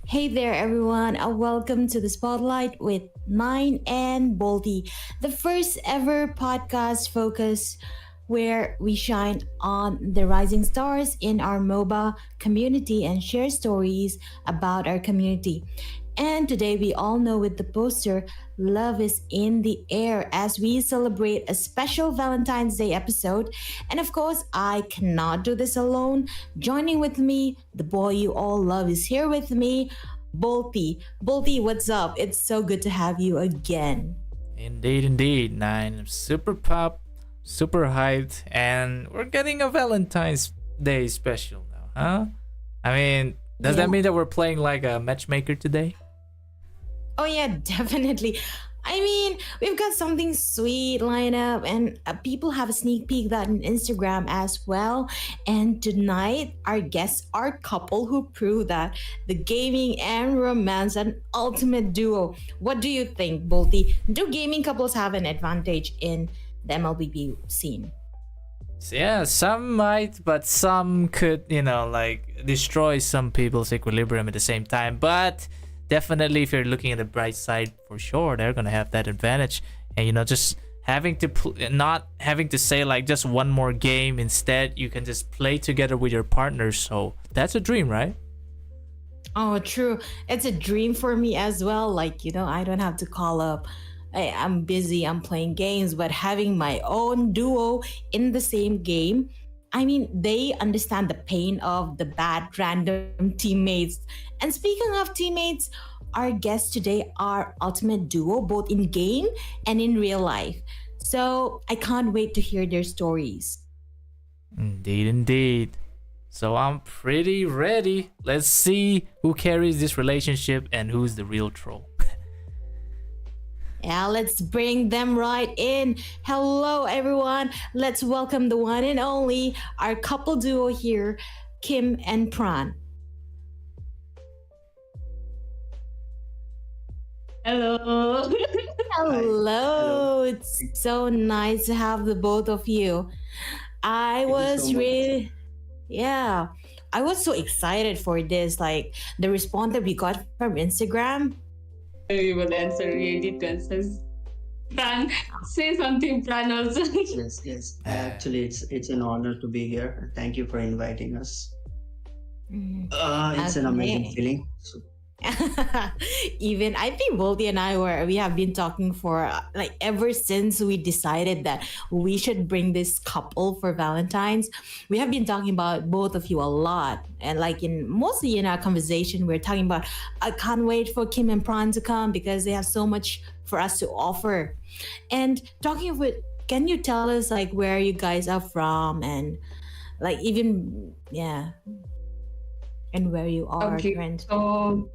Hey there, everyone. Welcome to the Spotlight with mine and Bolty, the first ever podcast focus where we shine on the rising stars in our MOBA community and share stories about our community. And today we all know with the poster, love is in the air as we celebrate a special Valentine's Day episode. And of course, I cannot do this alone. Joining with me, the boy you all love is here with me, Bolty. Bolty, what's up? It's so good to have you again. Indeed. Nine. I'm super pop, super hyped, and we're getting a Valentine's Day special now, huh? I mean, does that Yeah. mean that we're playing like a matchmaker today? Oh yeah, definitely. I mean, we've got something sweet lined up, and people have a sneak peek that on Instagram as well. And tonight, our guests are a couple who prove that the gaming and romance an ultimate duo. What do you think, Bolty? Do gaming couples have an advantage in the MLBB scene? So yeah, some might, but some could, like destroy some people's equilibrium at the same time. But definitely, if you're looking at the bright side, for sure, they're gonna have that advantage. And just having to not having to say like just one more game. Instead, you can just play together with your partners. So that's a dream, right? Oh, true. It's a dream for me as well. Like, I don't have to call up. I'm busy, I'm playing games, but having my own duo in the same game, I mean, they understand the pain of the bad random teammates. And speaking of teammates, our guests today are ultimate duo, both in game and in real life. So I can't wait to hear their stories. Indeed. So I'm pretty ready. Let's see who carries this relationship and who's the real troll. Yeah, let's bring them right in. Hello, everyone. Let's welcome the one and only, our couple duo here, Kim and Pran. Hello. Hi. Hello. Hello. It's so nice to have the both of you. I Thank you so was much. really, yeah, I was so excited for this. Like the response that we got from Instagram. We will answer really to answer. Pran, say something, Pran also. Yes. Actually, it's an honor to be here. Thank you for inviting us. Mhm. It's an amazing Okay. feeling. So, Even I think Voldy and we have been talking for like ever since we decided that we should bring this couple for Valentine's. We have been talking about both of you a lot, and like in mostly in our conversation, we're talking about I can't wait for Kim and Pran to come because they have so much for us to offer. And talking of it, can you tell us like where you guys are from and like even and where you are Okay, currently? so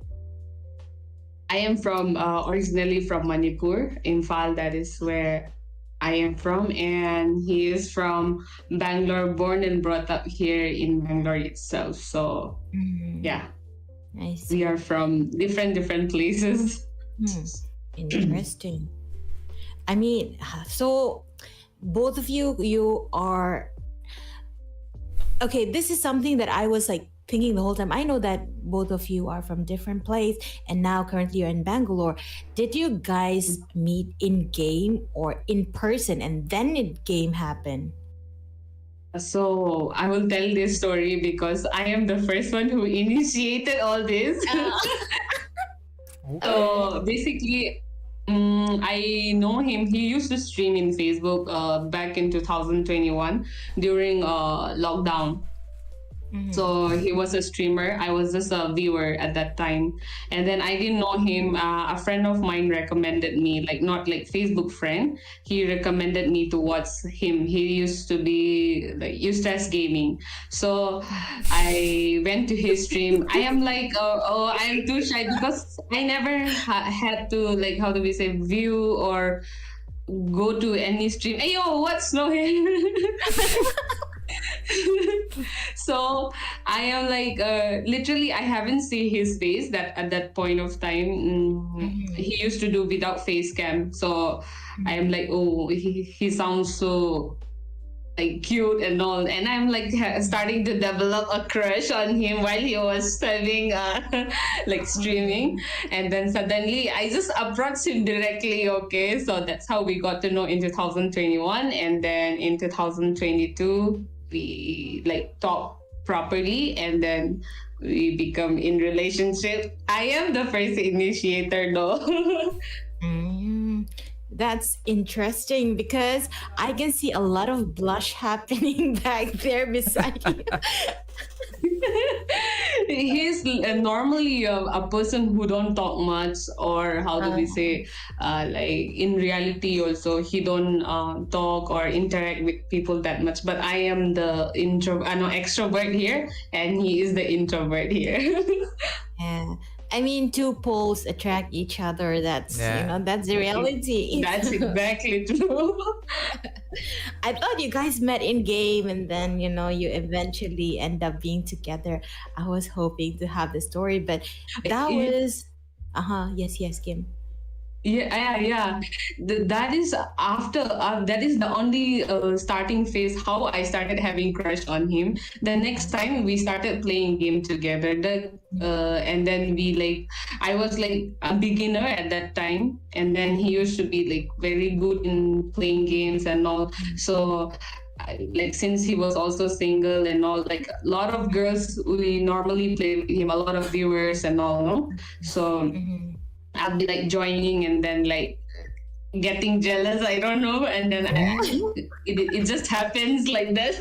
I am from originally from Manipur, Imphal. That is where I am from, and he is from Bangalore, born and brought up here in Bangalore itself. So Mhm. yeah, I see. we are from different places. Hmm, interesting. I mean, so both of you are okay. This is something that I was like thinking the whole time. I know that both of you are from different place, and now currently you're in Bangalore. Did you guys meet in game or in person, and then it game happen? So I will tell this story because I am the first one who initiated all this. So basically, I know him. He used to stream in Facebook back in 2021 during lockdown. Mhm. So he was a streamer. I was just a viewer at that time, and then I didn't know him. A friend of mine recommended me, like not like Facebook friend. He recommended me to watch him. He used to be like Eustace Gaming. So I went to his stream. I am like, I'm too shy because I never had to like how do we say view or go to any stream. Hey yo, what's no here? So I am like literally I haven't seen his face that at that point of time. He used to do without face cam. So I am like, oh, he sounds so like cute and all, and I'm like starting to develop a crush on him while he was having like streaming. And then suddenly I just approached him directly. Okay, so that's how we got to know in 2021, and then in 2022 we like talk properly, and then we become in relationship. I am the first initiator though. Mm, that's interesting because I can see a lot of blush happening back there beside you. He's normally a person who don't talk much, or how do we say, like in reality also he don't talk or interact with people that much. But I am the extrovert here, and he is the introvert here. Yeah. I mean, two poles attract each other. That's Yeah. that's the reality. That's exactly true. I thought you guys met in game, and then you eventually end up being together. I was hoping to have the story, but that was yes, yes, Kim. Yeah. That is after that is the only starting phase how I started having crush on him. The next time we started playing game together, and then we like, I was like a beginner at that time, and then he used to be like very good in playing games and all. So like since he was also single and all, like a lot of girls we normally play with him, a lot of viewers and all, no? So I'll be like joining and then like getting jealous, I don't know, and then it just happens like that.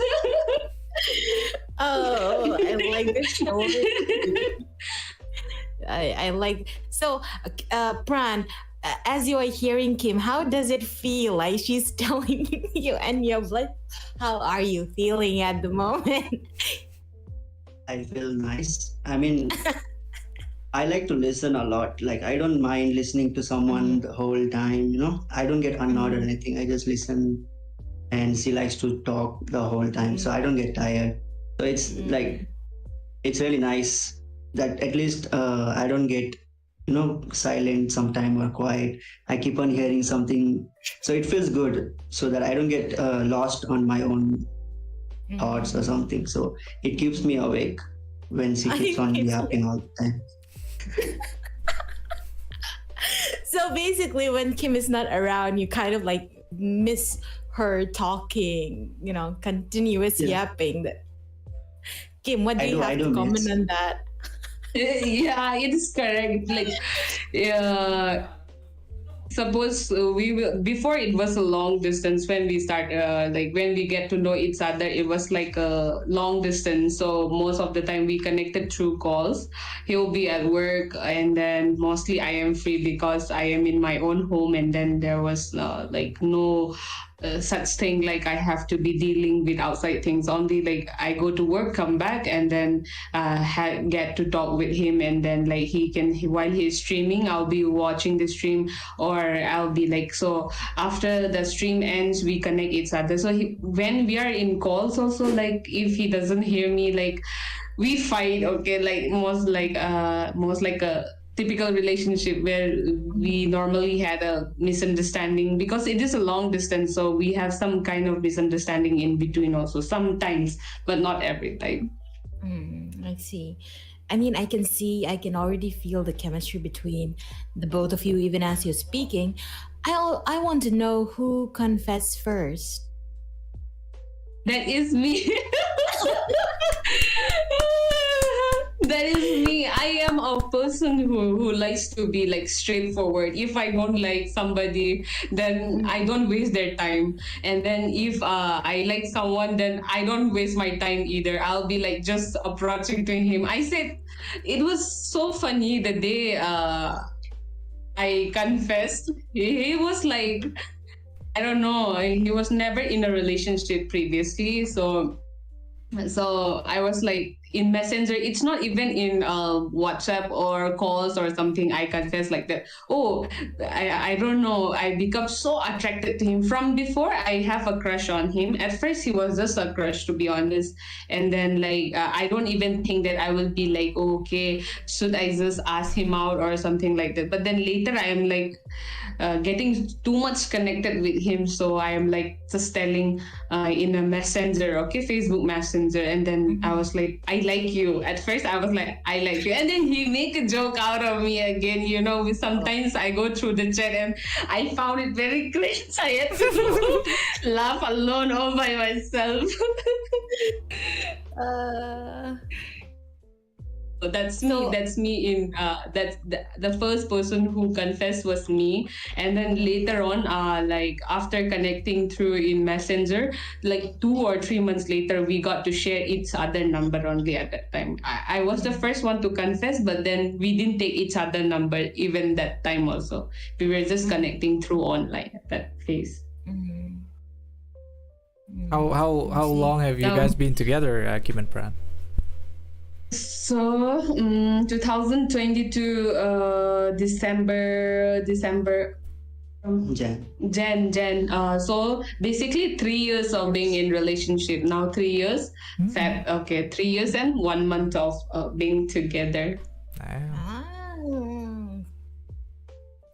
Oh, I like the story. I like so. Pran, as you are hearing Kim, how does it feel? Like she's telling you, and you're like, how are you feeling at the moment? I feel nice. I mean, I like to listen a lot. Like I don't mind listening to someone the whole time. I don't get annoyed or anything. I just listen, and she likes to talk the whole time, so I don't get tired. So it's like it's really nice that at least I don't get silent sometime or quiet. I keep on hearing something, so it feels good. So that I don't get lost on my own thoughts or something. So it keeps me awake when she keeps on yapping all the time. So basically, when Kim is not around, you kind of like miss her talking, continuous yapping. Kim, what do you have to comment on that? Yeah, it is correct. Like, suppose we will, before it was a long distance when we start like when we get to know each other, it was like a long distance, so most of the time we connected through calls. He'll be at work, and then mostly I am free because I am in my own home, and then there was like no such thing like I have to be dealing with outside things. Only like I go to work, come back, and then get to talk with him, and then like while he's streaming, I'll be watching the stream, or I'll be like, so after the stream ends we connect each other. So when we are in calls also, like if he doesn't hear me, like we fight. Okay, like most like a typical relationship where we normally had a misunderstanding, because it is a long distance, so we have some kind of misunderstanding in between also sometimes, but not every time. I see. I mean, I can already feel the chemistry between the both of you, even as you're speaking. I want to know who confessed first. That is me. That is me. I am a person who likes to be like straightforward. If I don't like somebody, then I don't waste their time. And then if I like someone, then I don't waste my time either. I'll be like just approaching to him. I said, it was so funny the day I confessed. He was like, I don't know, he was never in a relationship previously, so I was like, in Messenger. It's not even in WhatsApp or calls or something. I confess like that. Oh, I don't know. I become so attracted to him. From before, I have a crush on him. At first, he was just a crush, to be honest. And then like I don't even think that I will be like, oh, okay, should I just ask him out or something like that. But then later, I am like getting too much connected with him, so I am like just telling in a messenger, okay, Facebook Messenger, and then I was like, I like you. At first I was like, I like you, and then he make a joke out of me again, you know. Sometimes I go through the chat and I found it very cringe. I had to laugh alone all by myself. Uh, So that's me. That's me. In that's the first person who confessed was me, and then later on, like after connecting through in Messenger, like 2 or 3 months later, we got to share each other number only at that time. I was the first one to confess, but then we didn't take each other number even that time. Also, we were just connecting through online at that phase. mhm. How See? long have you guys been together, Kim and Pran? So, 2022 December Jan. Jan. So basically 3 years of being in relationship. Now 3 years. Okay, 3 years and 1 month of being together. Yeah. Ah.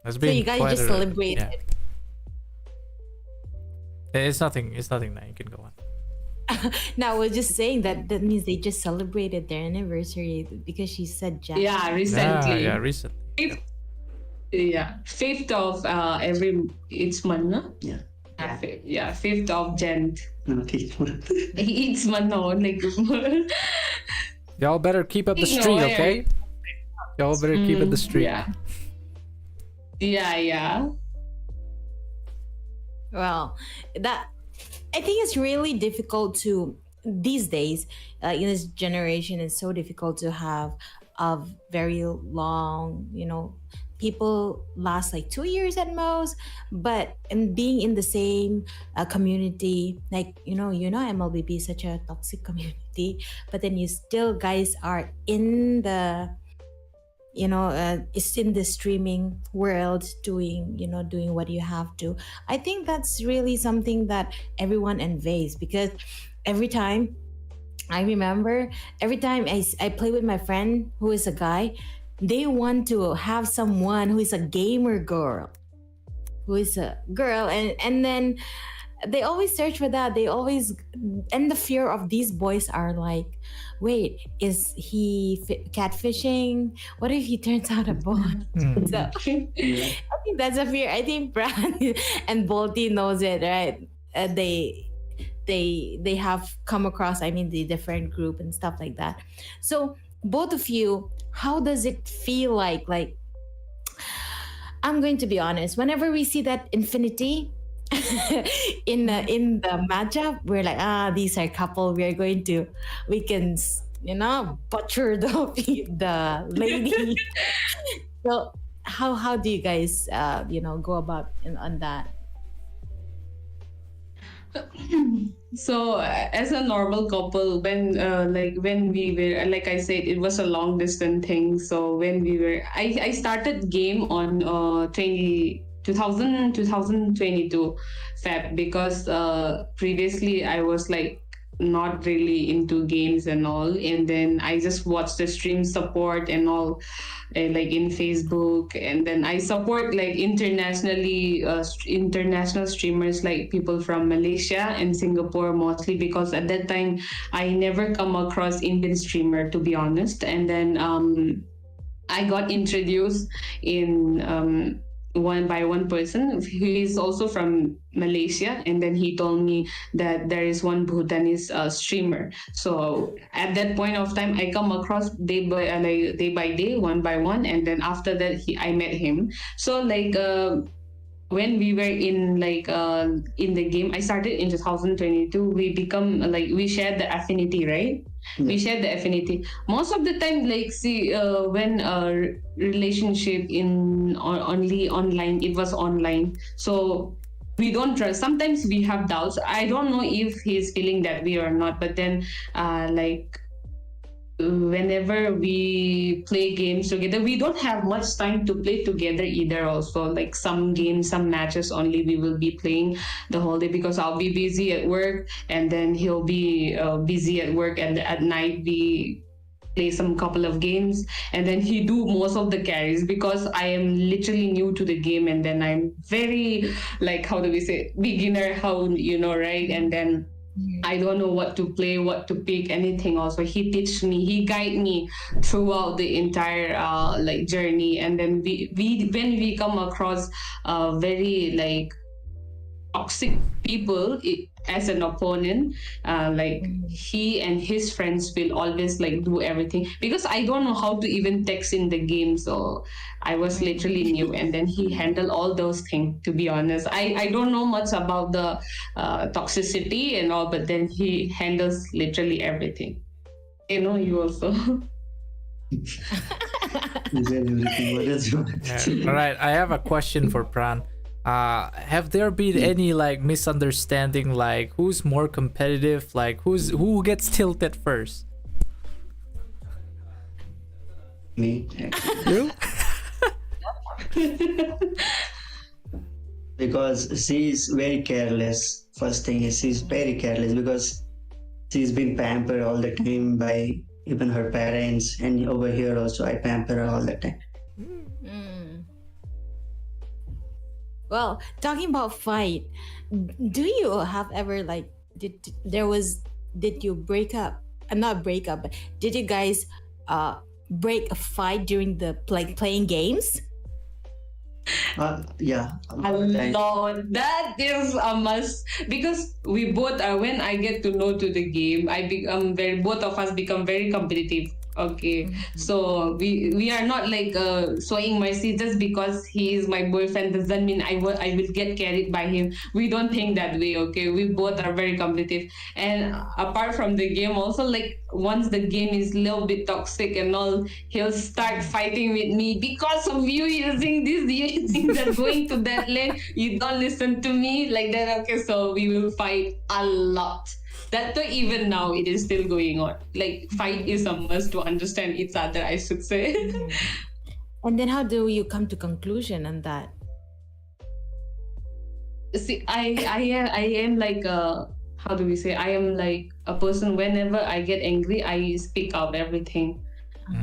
That's So been you guys quite just a- celebrated. yeah. It's nothing. It's nothing. Now you can go on. Now we're just saying that means they just celebrated their anniversary because she said Jack. Yeah, recently. Yeah, recently. Fifth, yeah, 5th of every each month, no? Yeah. Yeah, 5th of Jan. Okay. Each month, no, like. Y'all better keep up the No, streak, I- okay? Y'all better keep up the streak. Yeah. Yeah. Well, that I think it's really difficult to these days in this generation. It's so difficult to have a very long, people last like 2 years at most, but and being in the same community, like MLBB is such a toxic community, but then you still guys are in the it's in the streaming world doing what you have to. I think that's really something that everyone envies, because every time I remember, every time I play with my friend who is a guy, they want to have someone who is a gamer girl, and then they always search for that. They always, and the fear of these boys are like, wait, is he catfishing? What if he turns out a bot? So Yeah. I think that's a fear. I think Bran and Bolty knows it, right? They have come across, the different group and stuff like that. So both of you, how does it feel like I'm going to be honest, whenever we see that infinity in the matchup, we're like, these are couple, we can butcher the lady. So how do you guys go about on that? So as a normal couple, when we were, like I said, it was a long distance thing. So when I started game on 2022 Feb, because previously I was like not really into games and all, and then I just watched the stream support and all, like in Facebook, and then I support like international streamers, like people from Malaysia and Singapore mostly, because at that time I never come across Indian streamer, to be honest. And then I got introduced in one person who is also from Malaysia, and then he told me that there is one Bhutanese streamer. So at that point of time, I come across day by day, one by one, and then after that, I met him. So like when we were in the game, I started in 2022. We become we shared the affinity, right? Yeah. We share the affinity most of the time. When a relationship only online, it was online, so we don't trust. Sometimes we have doubts. I don't know if he's feeling that way or not, but then whenever we play games together, we don't have much time to play together either. Also, like some games, some matches only we will be playing the whole day because I'll be busy at work, and then he'll be busy at work, and at night we play some couple of games, and then he do most of the carries because I am literally new to the game, and then I'm very, like, how do we say, beginner, how, right? And then I don't know what to play, what to pick, anything. Also, he teach me, he guide me throughout the entire like journey. And then we when we come across very like toxic people as an opponent, like he and his friends will always like do everything because I don't know how to even text in the game. So I was literally new, and then he handled all those things. To be honest, I don't know much about the toxicity and all, but then he handles literally everything. You also. He said everything. What else you want to say? All right, I have a question for Pran. Have there been any like misunderstanding, like who's more competitive, like who gets tilted first? Me, actually. You? Because she's very careless. First thing is she's very careless because she's been pampered all the time by even her parents, and over here also I pamper her all the time. Well, talking about fight, do you have ever like did you break up? Not break up, but did you guys break a fight during the playing games? Yeah. Lord, that is a must because we both are. When I get to know to the game, both of us become very competitive. Okay, so we are not like showing mercy just because he is my boyfriend doesn't mean I will get carried by him. We don't think that way. Okay, we both are very competitive, and apart from the game, also like once the game is a little bit toxic and all, he'll start fighting with me because of you using this, using that, going to that lane. You don't listen to me like that. Okay, so we will fight a lot. That too, even now it is still going on. Like fight is a must to understand each other, I should say. And then how do you come to conclusion on that? See, I am like how do we say? I am like a person. Whenever I get angry, I speak out everything,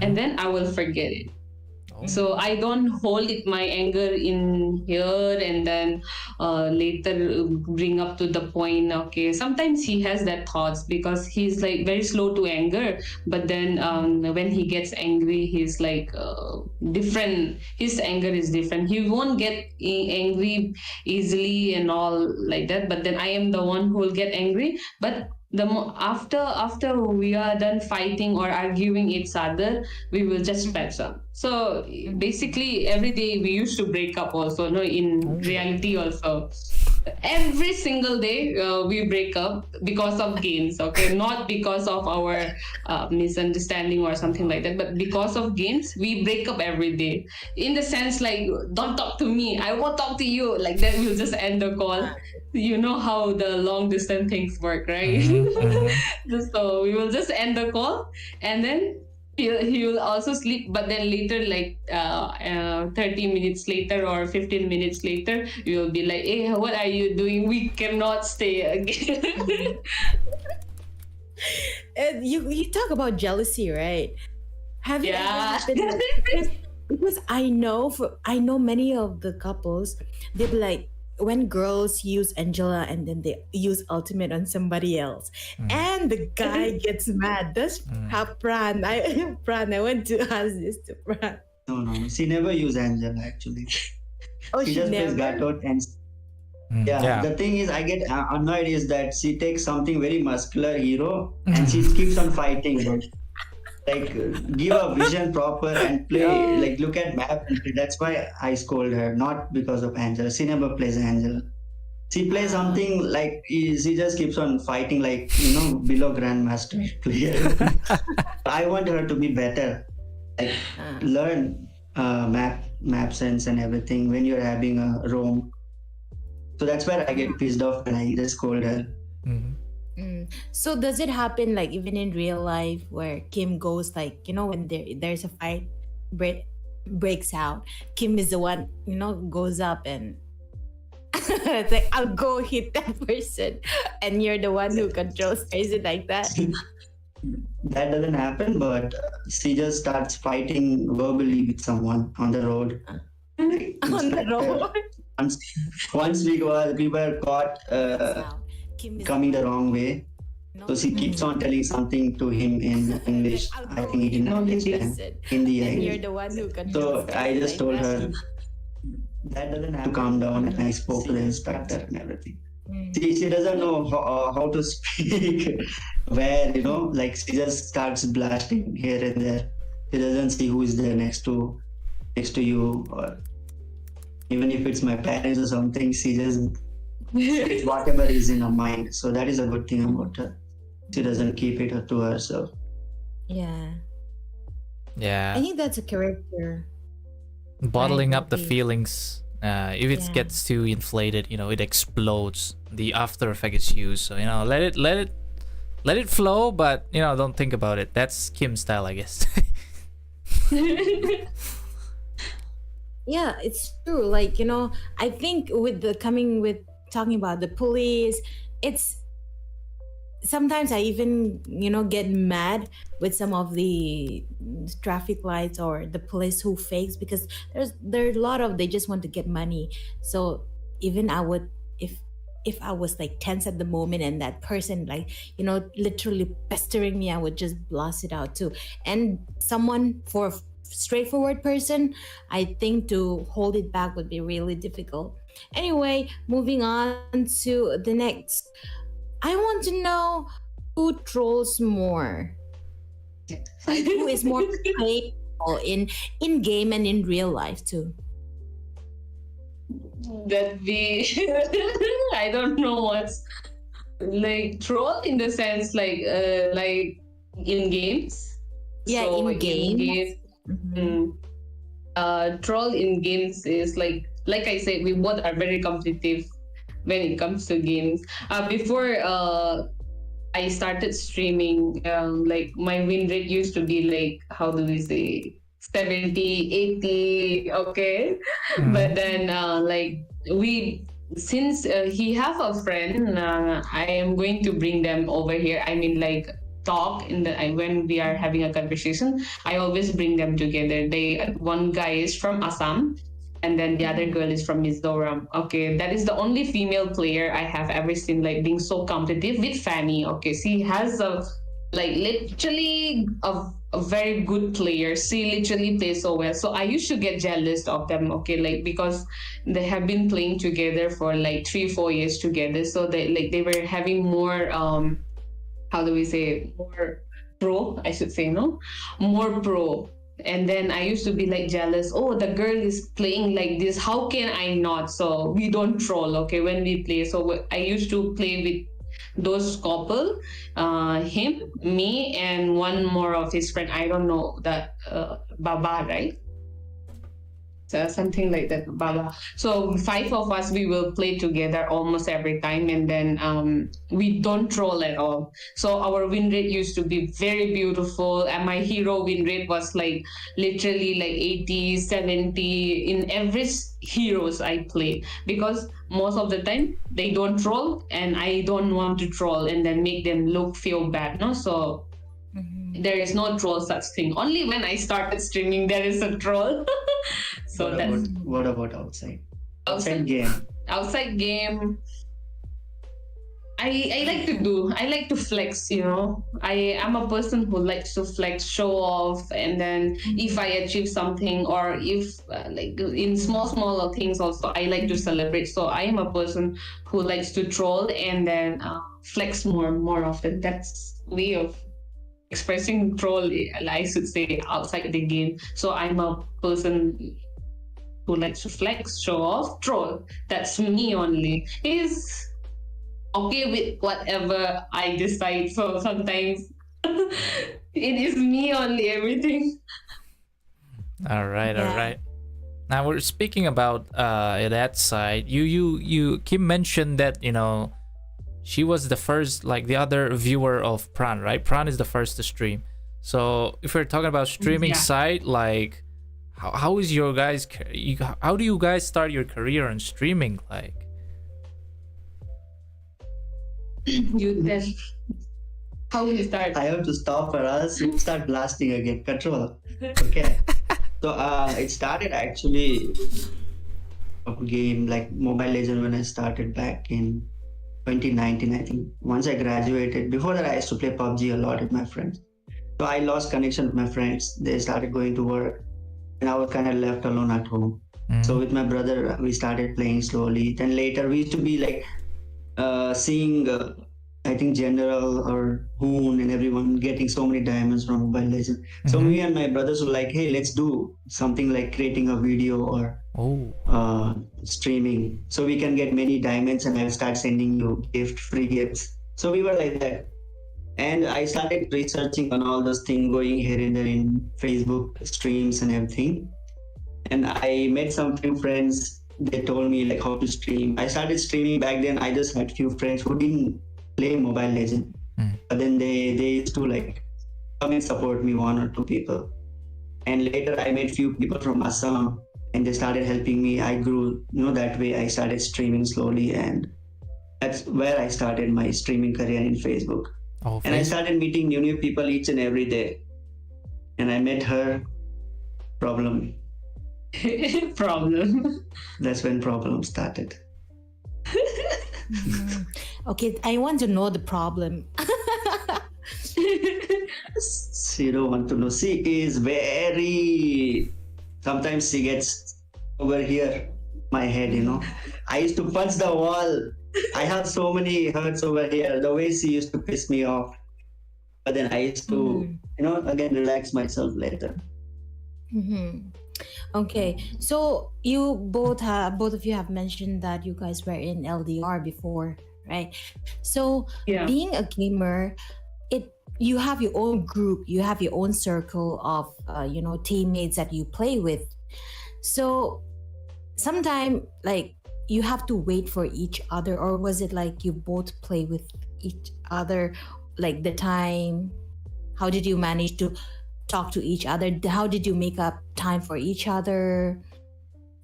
and then I will forget it. So I don't hold it my anger in here and then later bring up to the point. Okay, sometimes he has that thoughts because he's like very slow to anger, but then when he gets angry, he's like different. His anger is different. He won't get angry easily and all like that, but then I am the one who will get angry. But after we are done fighting or arguing each other, we will just patch up. So basically every day we used to break up also, no, in reality also. Every single day we break up because of games, okay, not because of our misunderstanding or something like that, but because of games we break up every day, in the sense like, don't talk to me, I won't talk to you, like that. We'll just end the call. You know how the long distance things work, right? So we will just end the call, and then he will also sleep, but then later, like 30 minutes later or 15 minutes later, you will be like, hey, what are you doing? We cannot stay again. And you talk about jealousy, right? Have you Yeah. ever been because I know many of the couples, they be like, when girls use Angela and then they use Ultimate on somebody else, and the guy gets mad. That's how Pran. I went to ask this to Pran. No. She never used Angela actually. Oh, She she just plays never. Gatot and yeah. The thing is, I get annoyed is that she takes something very muscular hero and she keeps on fighting. But, like give a vision proper and play, like look at map and play. That's why I scold her, not because of Angela. She never plays Angela. She plays something like she just keeps on fighting like below grandmaster player. I want her to be better, like learn map sense and everything when you're having a roam. So that's where I get pissed off and I just scold her. So does it happen like even in real life where Kim goes like, when there's a fight break, breaks out, Kim is the one, goes up and it's like, I'll go hit that person, and you're the one who controls her. Is it like that? That doesn't happen, but she just starts fighting verbally with someone on the road. On the road? Once, once we were caught coming the wrong way. So she keeps on telling something to him in English. I think he didn't understand. Hindi, I And you're guess. the one who So controls her. I just Like told that. her that doesn't have to calm down, and I spoke to the instructor and everything. She doesn't know how to speak where, like she just starts blasting here and there. She doesn't see who is there next to you, or even if it's my parents or something, she just says whatever is in her mind. So that is a good thing about her. She doesn't keep it to herself. Yeah. Yeah. I think that's a character. Bottling Right, up the okay. feelings. If it Yeah. gets too inflated, it explodes. The after effect is huge. So let it flow, but don't think about it. That's Kim's style, I guess. Yeah, it's true. Like, I think with talking about the police, it's sometimes I even, get mad with some of the traffic lights or the police who fakes, because there are a lot of, they just want to get money. So even I would, if I was like tense at the moment and that person like, literally pestering me, I would just blast it out too. And someone for a straightforward person, I think to hold it back would be really difficult. Anyway, moving on to the next. I want to know who trolls more. Like, who is more playful in game and in real life too. That we I don't know what's like troll in the sense like in games. Yeah, So in games. mm, troll in games is like I said, we both are very competitive when it comes to games. Before I started streaming, like my win rate used to be like, how do we say, 70, 80, okay. But then like since he have a friend, I am going to bring them over here. I mean, like talk when we are having a conversation, I always bring them together. One guy is from Assam, and then the other girl is from Mizoram. Okay, that is the only female player I have ever seen like being so competitive with Fanny. Okay, she has a like literally a very good player. She literally plays so well. So I used to get jealous of them. Okay, like because they have been playing together for like 3-4 years together. So they were having more how do we say, more pro, I should say, no, more pro. And then I used to be like jealous. Oh, the girl is playing like this. How can I not? So we don't troll, okay, when we play. So I used to play with those couple, him, me, and one more of his friend. I don't know that Baba, right? Something like that, Baba. So 5 of us, we will play together almost every time, and then we don't troll at all. So our win rate used to be very beautiful, and my hero win rate was like literally like 80, 70 in every heroes I play, because most of the time they don't troll, and I don't want to troll and then make them feel bad, no. So there is no troll such thing. Only when I started streaming there is a troll. So What about outside? outside Game. outside game, I like to flex, I am a person who likes to flex, show off, and then if I achieve something, or if like in small things also, I like to celebrate. So I am a person who likes to troll and then flex more often. That's way of expressing troll, I should say, outside the game. So I'm a person who likes to flex, show off, troll. That's me only. Is okay with whatever I decide. So sometimes it is me only, everything. All right, all Yeah. right. Now we're speaking about that side. You Kim mentioned that she was the first, like the other viewer of Pran, right? Pran is the first to stream. So if we're talking about streaming side, like how is your guys? How do you guys start your career in streaming? Like, You tell how we start. I have to stop or else you start blasting again. Control. Okay. So it started actually a game like Mobile Legend when I started back in 2019, I think. Once I graduated, before that I used to play PUBG a lot with my friends. So I lost connection with my friends. They started going to work, and I was kind of left alone at home. So with my brother, we started playing slowly. Then later, we used to be like seeing, I think General or Hoon and everyone getting so many diamonds from Mobile Legends. So me and my brothers were like, hey, let's do something like creating a video or streaming, so we can get many diamonds, and I'll start sending you free gifts. So we were like that. And I started researching on all those things, going here and there in Facebook streams and everything. And I met some few friends. They told me like how to stream. I started streaming back then. I just had few friends who didn't play Mobile Legend, but then they used to like come and support me, one or two people. And later I met few people from Assam, and they started helping me. I grew, that way. I started streaming slowly, and that's where I started my streaming career in Facebook. And I started meeting new people each and every day. And I met her. Problem. That's when problem started. Okay, I want to know the problem. She don't want to know. She is very... Sometimes she gets over here, my head, I used to punch the wall. I have so many hurts over here. The way she used to piss me off. But then I used to, again, relax myself later. Okay, so you both of you have mentioned that you guys were in LDR before, right? So being a gamer, you have your own group, you have your own circle of teammates that you play with. So sometimes like you have to wait for each other, or was it like you both play with each other like the time? How did you manage to talk to each other? How did you make up time for each other?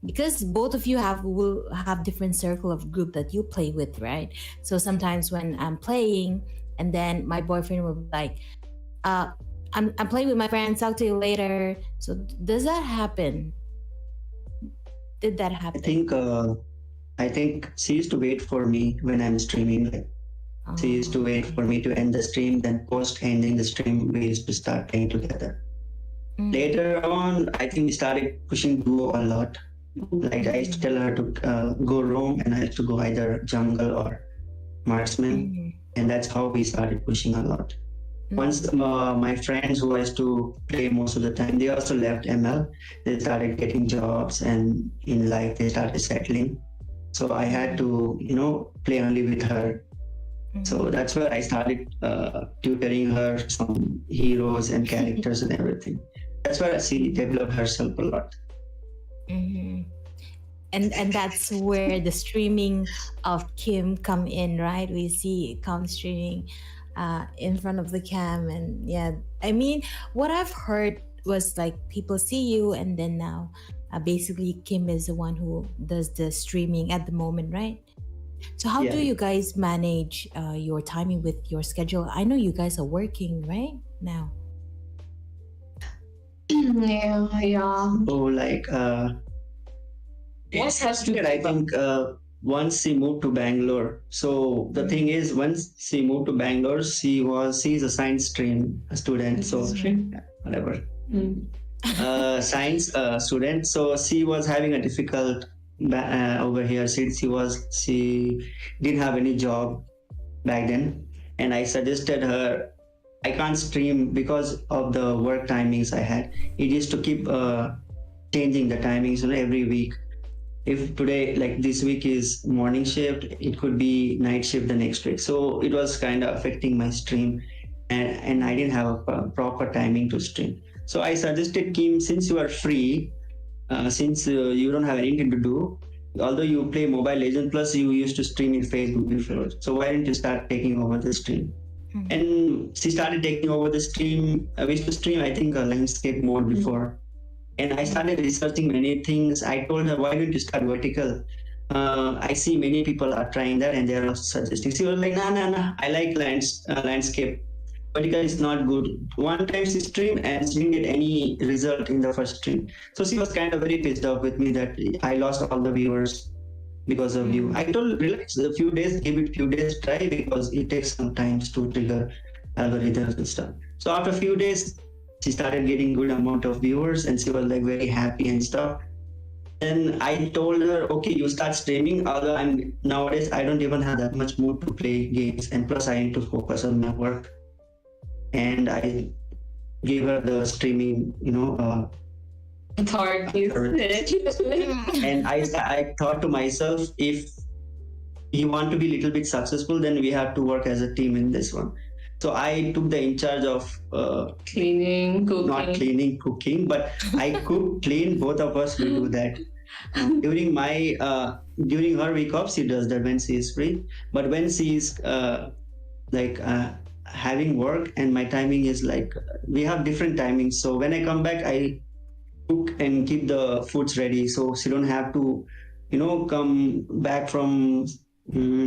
Because both of you will have different circle of group that you play with, right? So sometimes when I'm playing and then my boyfriend will be like, I'm playing with my friends, talk to you later. So does that happen? Did that happen? I think she used to wait for me when I'm streaming. Like, she used to wait for me to end the stream, then post ending the stream, we used to start playing together. Later on, I think we started pushing duo a lot. Like I used to tell her to go roam, and I used to go either jungle or marksman. And that's how we started pushing a lot. Once my friends who I used to play most of the time, they also left ML. They started getting jobs, and in life they started settling. So I had to, play only with her. So that's where I started tutoring her some heroes and characters and everything. That's where she developed herself a lot. And that's where the streaming of Kim come in, right? We see Kim streaming in front of the cam, and I mean, what I've heard was like people see you, and then now basically Kim is the one who does the streaming at the moment, right? So how do you guys manage your timing with your schedule? I know you guys are working right now. So like What has to I think once she moved to Bangalore. So the thing is, once she moved to Bangalore, she's a science stream student. So whatever. Science student. So she was having a difficult over here since she didn't have any job back then, and I suggested her, I can't stream because of the work timings I had. It used to keep changing the timings every week. If today, like this week is morning shift, it could be night shift the next week. So it was kind of affecting my stream, and I didn't have a proper timing to stream. So I suggested, Kim, since you are free, since you don't have anything to do, although you play Mobile Legends, plus you used to stream in Facebook before. So why didn't you start taking over the stream? And she started taking over the stream. We used to stream, I think, a landscape mode before. And I started researching many things. I told her, why don't you start vertical? I see many people are trying that and they are suggesting. She was like, nah. I like landscape. Vertical is not good. One time she streamed and she didn't get any result in the first stream. So she was kind of very pissed off with me that I lost all the viewers because of you. I told her, relax, a few days, give it few days try, because it takes some time to trigger algorithms and stuff. So after a few days, she started getting good amount of viewers and she was like very happy and stuff. Then I told her, okay, you start streaming. Although nowadays I don't even have that much mood to play games, and plus I need to focus on my work. And I gave her the streaming, Authorities. and I thought to myself, if you want to be a little bit successful, then we have to work as a team in this one. So I took the in charge of Cleaning, cooking. not cleaning, cooking, but I cook, clean. Both of us will do that. During her week off, she does that when she is free. But when she is having work, and my timing is like, we have different timings. So when I come back, I cook and keep the foods ready, so she don't have to come back from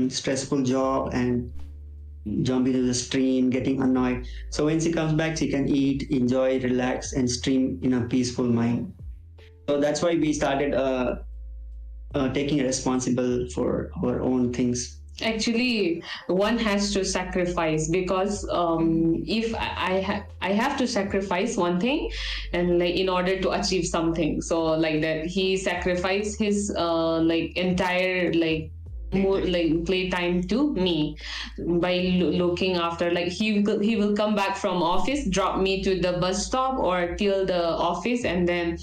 stressful job and jump into the stream getting annoyed. So when she comes back, she can eat, enjoy, relax, and stream in a peaceful mind. So that's why we started taking responsible for our own things. Actually, one has to sacrifice, because if I have to sacrifice one thing, and like in order to achieve something. So like that, he sacrificed his entire more playtime to me by looking after, like he will come back from office, drop me to the bus stop or till the office, and then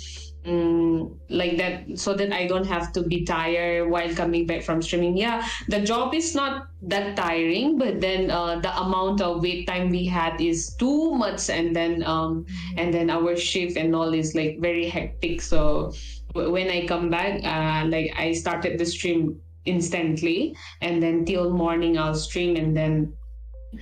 like that, so that I don't have to be tired while coming back from streaming. Yeah, the job is not that tiring, but then the amount of wait time we had is too much, and then our shift and all is like very hectic. So when I come back, I started the stream instantly, and then till morning I'll stream, and then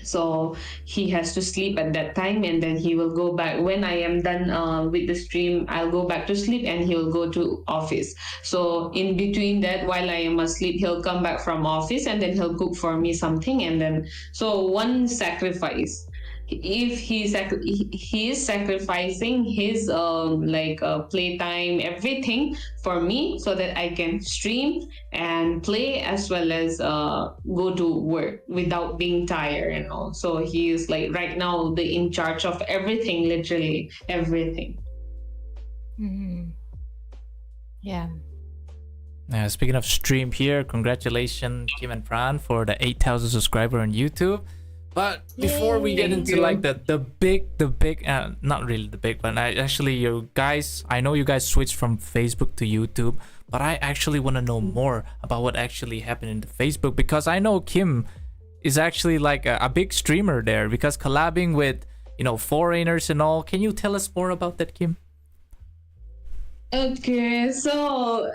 so he has to sleep at that time, and then he will go back when I am done with the stream. I'll go back to sleep and he'll go to office. So in between that, while I am asleep, he'll come back from office, and then he'll cook for me something, and then so one sacrifice, if he is sacrificing his playtime, everything for me, so that I can stream and play as well as go to work without being tired and all. So he is like right now the in charge of everything, literally everything. Yeah. Speaking of stream here, congratulations Kim and Pran for the 8,000 subscriber on YouTube. But before we get into like the big, not really the big one. I know you guys switched from Facebook to YouTube, but I actually want to know more about what actually happened in the Facebook, because I know Kim is actually like a big streamer there, because collabing with foreigners and all. Can you tell us more about that, Kim? Okay, so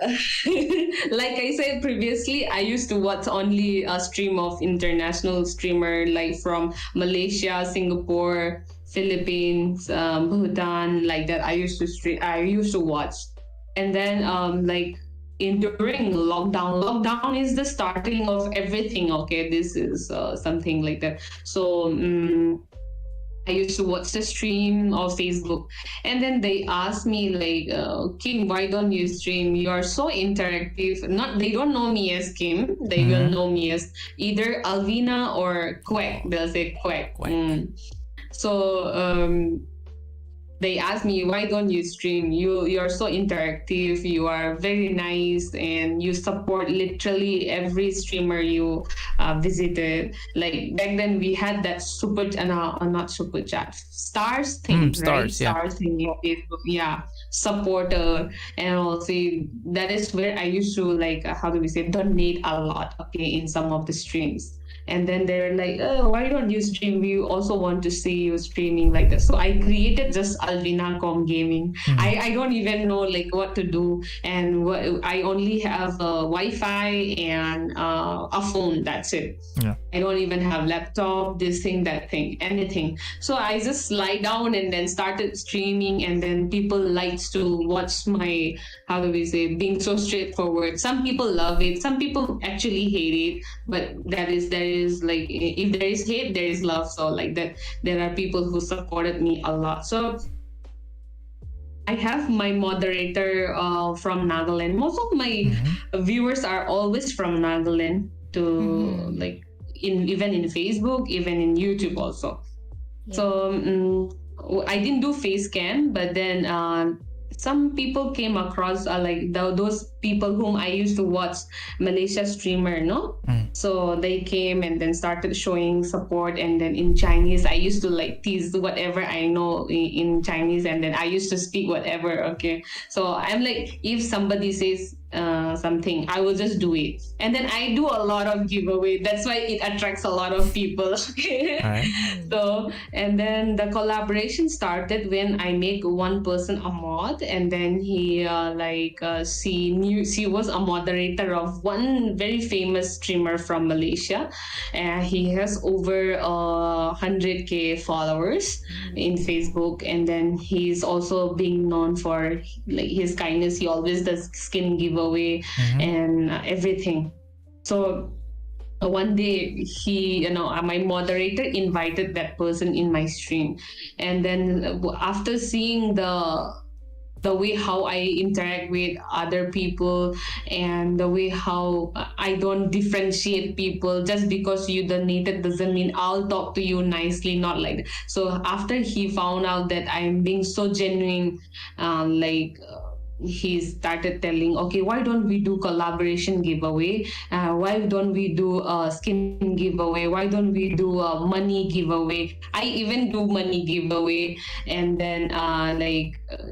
like I said previously, I used to watch only a stream of international streamer, like from Malaysia, Singapore, Philippines, Bhutan, like that. I used to watch, and then during lockdown is the starting of everything. Okay, this is something like that. So I used to watch the stream of Facebook, and then they asked me like, Kim, why don't you stream? You are so interactive. They don't know me as Kim. They will know me as either Alvina or Quack. They'll say Quack. So they asked me, why don't you stream? You're so interactive, you are very nice, and you support literally every streamer you visited. Like back then we had that not super chat, stars thing, right? Stars thing in Facebook, yeah, supporter, and also that is where I used to donate a lot, okay, in some of the streams. And then they're like, oh, why don't you stream? We also want to see you streaming like that. So I created just Alvina.com gaming. I don't even know like what to do. And I only have Wi-Fi and a phone. That's it. Yeah. I don't even have laptop, this thing, that thing, anything. So I just lie down and then started streaming, and then people likes to watch my, how do we say, being so straightforward. Some people love it, some people actually hate it, but there is like, if there is hate, there is love. So like that, there are people who supported me a lot. So I have my moderator from Nagaland. Most of my viewers are always from Nagaland to like even in Facebook, even in YouTube also. Yeah. So I didn't do face scan, but then some people came across like those people whom I used to watch Malaysia streamer, no? So they came and then started showing support, and then in Chinese I used to like tease whatever I know in Chinese, and then I used to speak whatever. Okay, so I'm like, if somebody says something, I will just do it, and then I do a lot of giveaway. That's why it attracts a lot of people. Right. So, and then the collaboration started when I make one person a mod, and then he she was a moderator of one very famous streamer from Malaysia, and he has over 100K followers in Facebook, and then he's also being known for like his kindness. He always does skin giveaway and everything. So one day my moderator invited that person in my stream, and then after seeing the way how I interact with other people, and the way how I don't differentiate people, just because you donated doesn't mean I'll talk to you nicely, not like that. So after he found out that I'm being so genuine, he started telling, okay, why don't we do collaboration giveaway? Why don't we do a skin giveaway? Why don't we do a money giveaway? I even do money giveaway. And then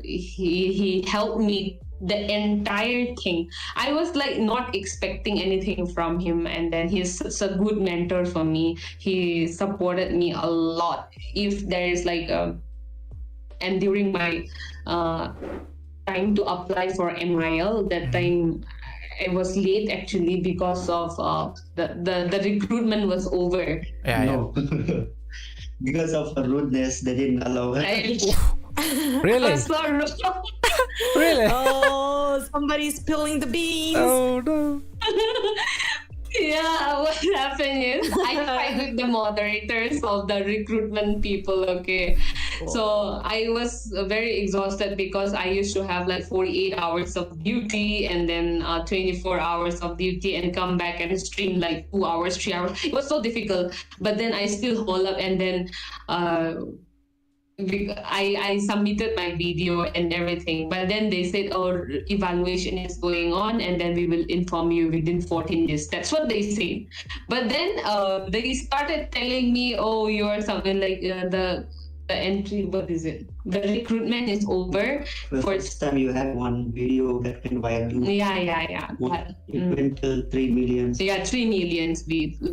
he helped me the entire thing. I was like not expecting anything from him, and then he's such a good mentor for me. He supported me a lot. If there is like and during my time to apply for MIL, that time I was late actually because of the recruitment was over. No. Because of her rudeness, they didn't allow her. Really? I'm so rude. Really? Oh, somebody's spilling the beans. Oh no. Yeah, what happened is I fight with the moderators of the recruitment people, okay? So I was very exhausted because I used to have like 48 hours of duty, and then 24 hours of duty, and come back and stream like 2 hours, 3 hours. It was so difficult, but then I still hold up, and then I submitted my video and everything, but then they said, oh, evaluation is going on, and then we will inform you within 14 days. That's what they said. But then they started telling me, oh, you're something like the entry, what is it? The recruitment is over. The first time you had one video that went viral. Yeah. It went to 3 million. Yeah, 3 million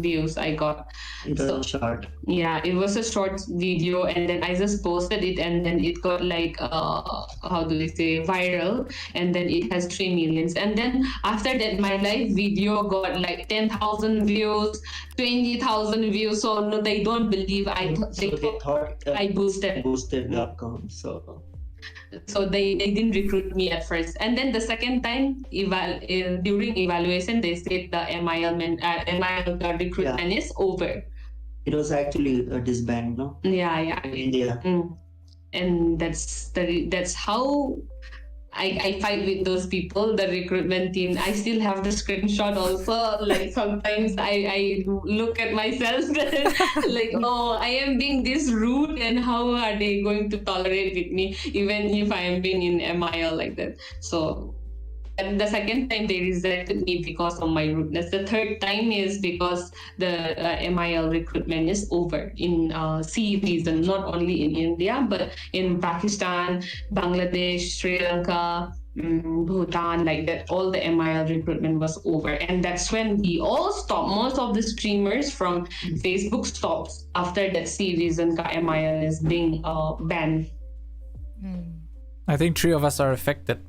views I got. It was short. Yeah, it was a short video, and then I just posted it, and then it got like how do they say, viral, and then it has 3 millions. And then after that, my live video got like 10,000 views, 20,000 views. So no, they don't believe They thought I boosted. boosted.com. So they didn't recruit me at first, and then the second time during evaluation, they said the MIL recruitment is over. It was actually a disband, no? Yeah. In India. And that's how I fight with those people, the recruitment team. I still have the screenshot also. Like sometimes I look at myself like, oh, I am being this rude, and how are they going to tolerate with me even if I am being in MIL like that? So, and the second time they rejected me because of my rudeness. The third time is because the MIL recruitment is over in C region, not only in India, but in Pakistan, Bangladesh, Sri Lanka, Bhutan, like that, all the MIL recruitment was over. And that's when we all stopped. Most of the streamers from Facebook stopped after that series and MIL is being banned. I think 3 of us are affected.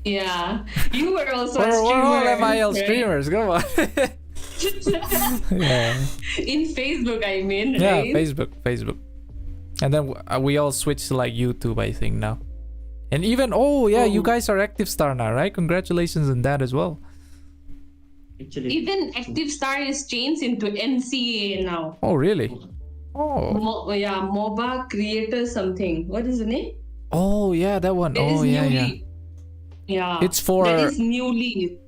Yeah, you were also a We're all streamer. MIL right? streamers. Come on. Yeah. In Facebook, I mean, Yeah, right? Facebook. And then we all switched to like YouTube, I think now. And even you guys are Active Star now, right? Congratulations on that as well. Actually, Even Active Star is changed into NCA now. Oh, really? Oh. MOBA Creator something. What is the name? Oh, yeah, that one. There is Oh, yeah. newly. Yeah. It's for That is newly.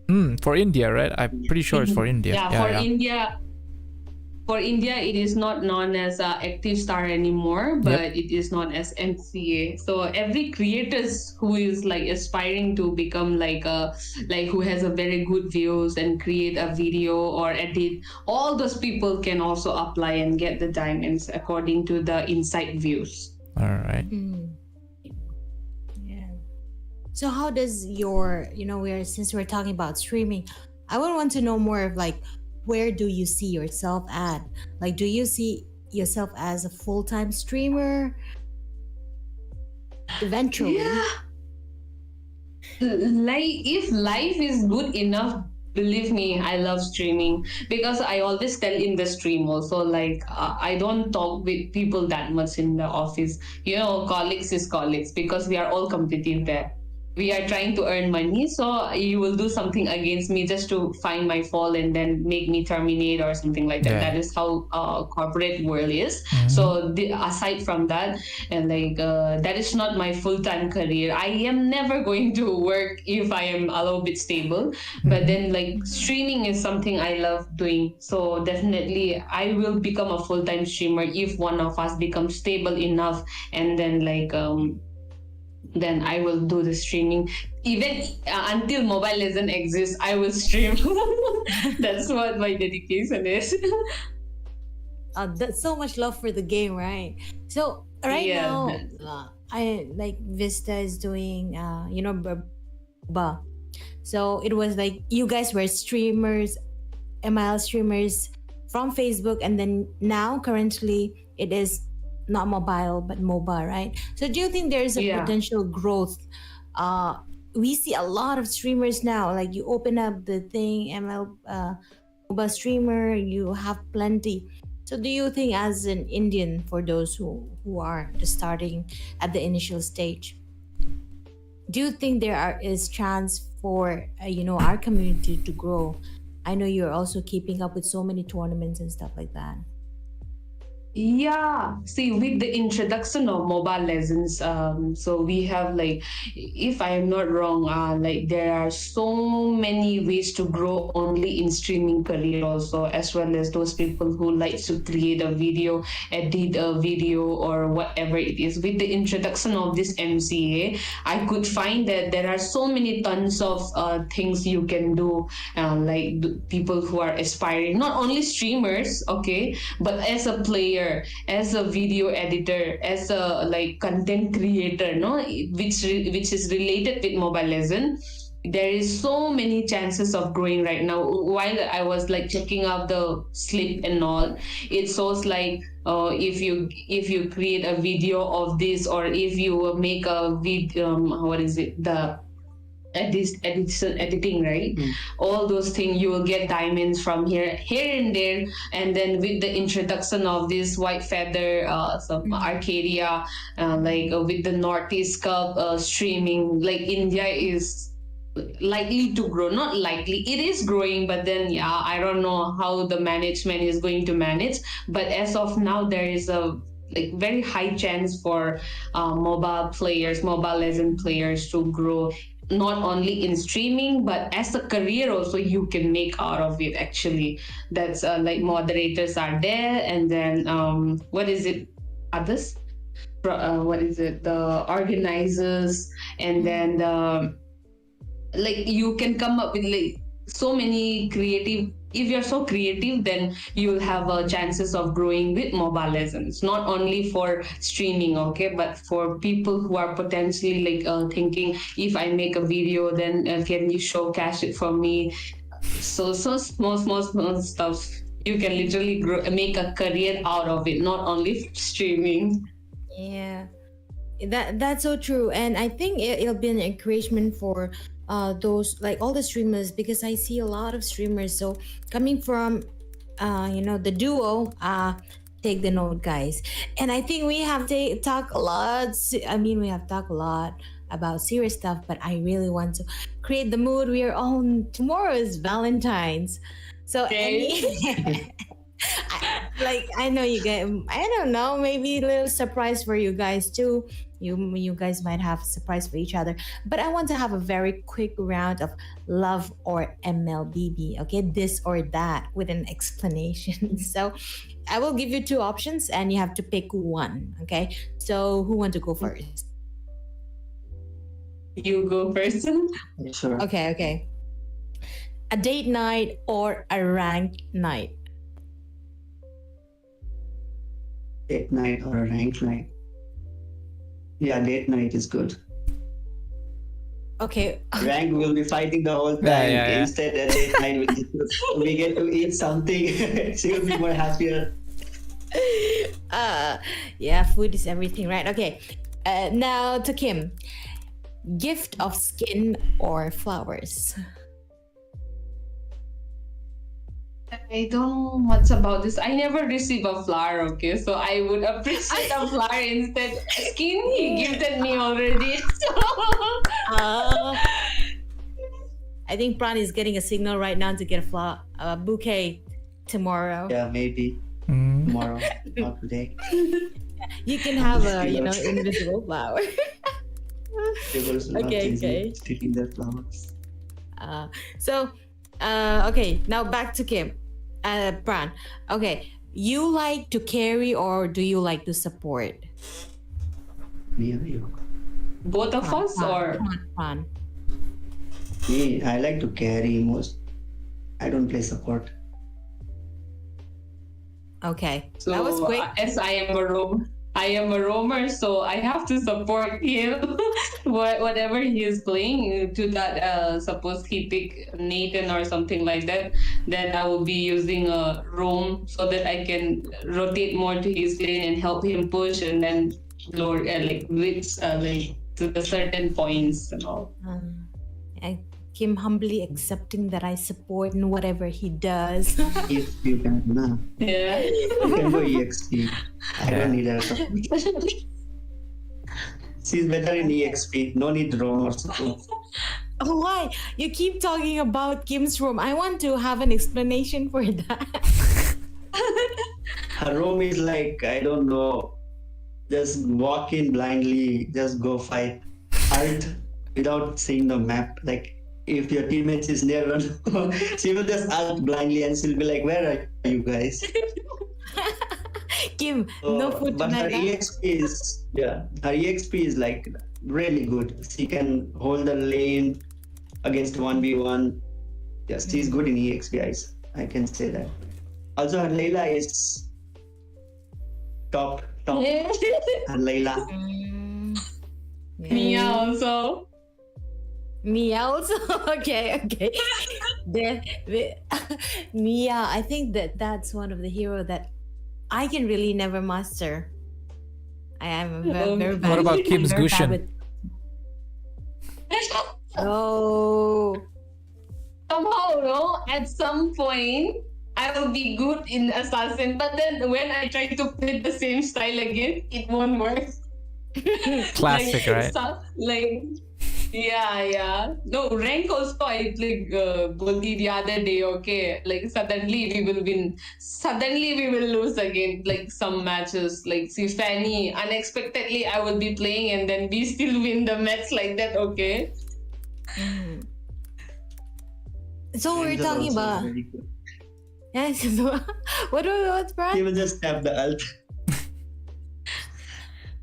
for India, right? I'm pretty sure it's for India. Yeah, for India. For India, it is not known as Active Star anymore, but it is known as NCA. So every creators who is like aspiring to become like who has a very good views and create a video or edit, all those people can also apply and get the diamonds according to the insight views. All right. Yeah. So how does your, since we're talking about streaming, I would want to know more of like, where do you see yourself at? Like, do you see yourself as a full-time streamer eventually? Yeah. Like if life is good enough, believe me, I love streaming because I always tell in the stream also, like I don't talk with people that much in the office. Colleagues is colleagues because we are all competitive there. We are trying to earn money, so you will do something against me just to find my fault and then make me terminate or something like that. Yeah. That is how corporate world is. So aside from that, and that is not my full-time career. I am never going to work if I am a little bit stable. But then like streaming is something I love doing. So definitely I will become a full-time streamer if one of us becomes stable enough, and then then I will do the streaming. Even until Mobile Legends exists, I will stream. That's what my dedication is. That's so much love for the game, right? So now, I like Vista is doing, Ba. So it was like you guys were streamers, ML streamers from Facebook, and then now currently it is not mobile but mobile, right? So do you think there's a potential growth? We see a lot of streamers now, like you open up the thing, ML mobile streamer, you have plenty. So do you think as an Indian, for those who are just starting at the initial stage, do you think there is chance for our community to grow? I know you're also keeping up with so many tournaments and stuff like that. Yeah, see, with the introduction of Mobile Legends, so we have if I am not wrong, there are so many ways to grow only in streaming career also, as well as those people who like to create a video, edit a video or whatever it is. With the introduction of this MCA, I could find that there are so many tons of things you can do, people who are aspiring, not only streamers, okay, but as a player, as a video editor, as a content creator, which is related with Mobile Legends. There is so many chances of growing right now. While I was checking out the slip and all, it shows if you create a video of this, or if you make a video, editing, right? All those things, you will get diamonds from here and there. And then with the introduction of this white feather, some Arcadia, with the Northeast Cup streaming, India is likely to grow. Not likely, it is growing, but then I don't know how the management is going to manage. But as of now, there is a very high chance for Mobile Legend players to grow, not only in streaming but as a career also. You can make out of it actually. That's moderators are there, and then others, the organizers, and then you can come up with so many creative if you're so creative, then you'll have chances of growing with Mobile Legends, not only for streaming, okay, but for people who are potentially like thinking, if I make a video, then can you show cash it for me? So small stuff. You can literally make a career out of it, not only streaming. Yeah, that's so true, and I think it'll be an encouragement for those like all the streamers, because I see a lot of streamers. So coming from the duo, take the note, guys. And I think we have talked a lot. I mean, we have talked a lot about serious stuff, but I really want to create the mood. We are on tomorrow is Valentine's, so Okay. I know you guys. I don't know. Maybe a little surprise for you guys too. You guys might have a surprise for each other. But I want to have a very quick round of love or MLBB. Okay, this or that with an explanation. So I will give you two options, and you have to pick one. Okay. So who want to go first? You go first. Sure. Okay. Okay. A date night or a ranked night? Date night or a ranked night? Yeah, date night is good. Okay. Rank will be fighting the whole time. Yeah. Instead, at date night we get to eat something. She will be more happier. Yeah, food is everything, right? Okay. Now to Kim. Gift of skin or flowers? I don't know much about this. I never receive a flower, okay? So I would appreciate a flower instead. Skin, he gifted me already. So I think Pran is getting a signal right now to get a bouquet tomorrow. Yeah, maybe Mm. tomorrow, not today. You can have a invisible flower. People are Okay, not okay. sticking their flowers. So, okay, now back to Kim. Pran. Okay, you like to carry or do you like to support? Me or you? both of us, or Pran. Me, I like to carry most. I don't play support. Okay, so that was quick. as I am a roamer, so I have to support him. Whatever he is playing, to that suppose he pick Nathan or something like that, then I will be using a roam so that I can rotate more to his lane and help him push, and then lower like reach like to the certain points and all. Kim humbly accepting that I support in whatever he does. If you can, nah. Yeah. You can go EXP. I don't need a support. She's better in EXP. No need roam or support. Oh, why? You keep talking about Kim's room. I want to have an explanation for that. Her roam is like, I don't know, just walk in blindly, just go fight. Alt without seeing the map. Like, if your teammates is near, she will just alt blindly and she'll be like, where are you guys? Kim, no food But her tonight. EXP is, her EXP is like really good. She can hold the lane against 1v1. Yes, she's good in EXP, guys. I can say that. Also, her Layla is top. Her Layla. Mia also. Mia also. Okay. Mia, I think that's one of the hero that I can really never master. I am very bad. What about Kim's very bad Gushin? with- Oh. Somehow, no, at some point, I will be good in Assassin, but then when I try to play the same style again, it won't work. Classic, right? Yeah. No, rank also, I like Bolti the other day, okay, like suddenly we will win. Suddenly we will lose again, like some matches. Like, see, Fanny, unexpectedly I will be playing and then we still win the match like that, okay? So we're Angel talking also about. very good. Yes. What's He Brad? will just tap the alt.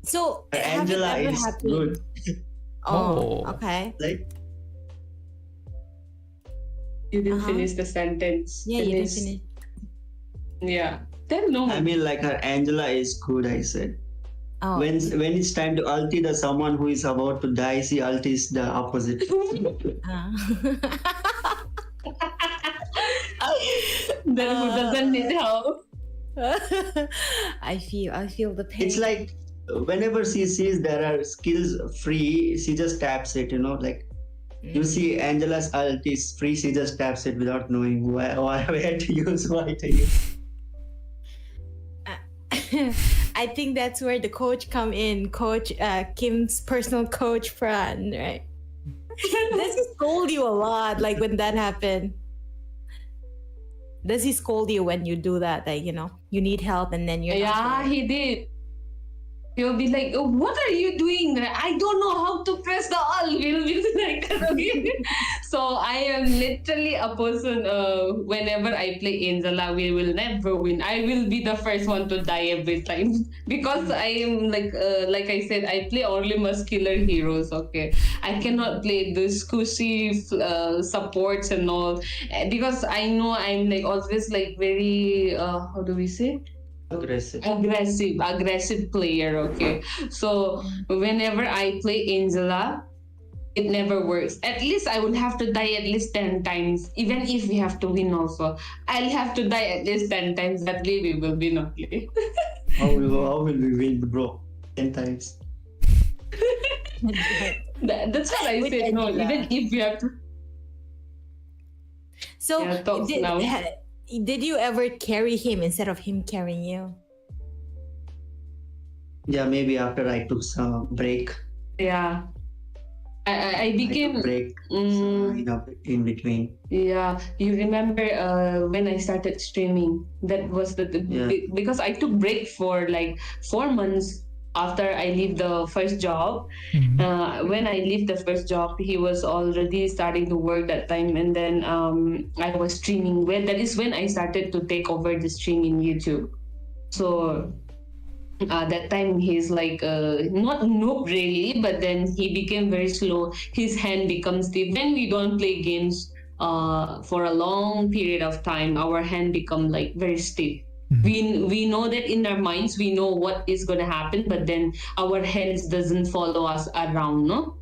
So have it Angela ever is happened? good. Oh, Oh. okay. Like, You didn't Uh-huh. finish the sentence. Yeah, you didn't finish. Yeah. Then no. I mean, like her Angela is good, I said. Oh, When it's time to ulti the someone who is about to die, she ultis the opposite. uh. Then who doesn't need help? I feel the pain. It's like whenever she sees there are skills free, she just taps it, like you see Angela's ult is free, she just taps it without knowing where to use, why to use. I think that's where the coach come in. Coach Kim's personal coach Pran, right? Does he scold you a lot, like when that happened? Does he scold you when you do that? Like, you need help and then you're not Yeah, sure? he did. He'll be like, "Oh, what are you doing? I don't know how to press the alt." We'll be like that. Okay? So I am literally a person. Whenever I play Angela, we will never win. I will be the first one to die every time because I am like I said, I play only muscular heroes. Okay, I cannot play the squishy supports and all because I know I'm like always like very how do we say? Aggressive. Aggressive player. Okay, so whenever I play Angela, it never works. At least I would have to die at least 10 times, even if we have to win also. I'll have to die at least 10 times. That way we will win. Okay. How will we win, bro? 10 times. That's what I With said. No, Angela. even if we have to. So Yeah, talks did, now. did you ever carry him instead of him carrying you? Yeah, maybe after I took some break. Yeah. I I became. took break in between. Yeah, you remember when I started streaming? That was Yeah. because I took break for like 4 months after I leave the first job. When I leave the first job, he was already starting to work that time, and then I was streaming. Well, that is when I started to take over the stream in YouTube. So that time he's like not noob really, but then he became very slow. His hand becomes stiff. When we don't play games for a long period of time, our hand become like very stiff. We know that in our minds we know what is gonna happen, but then our hands doesn't follow us around, no?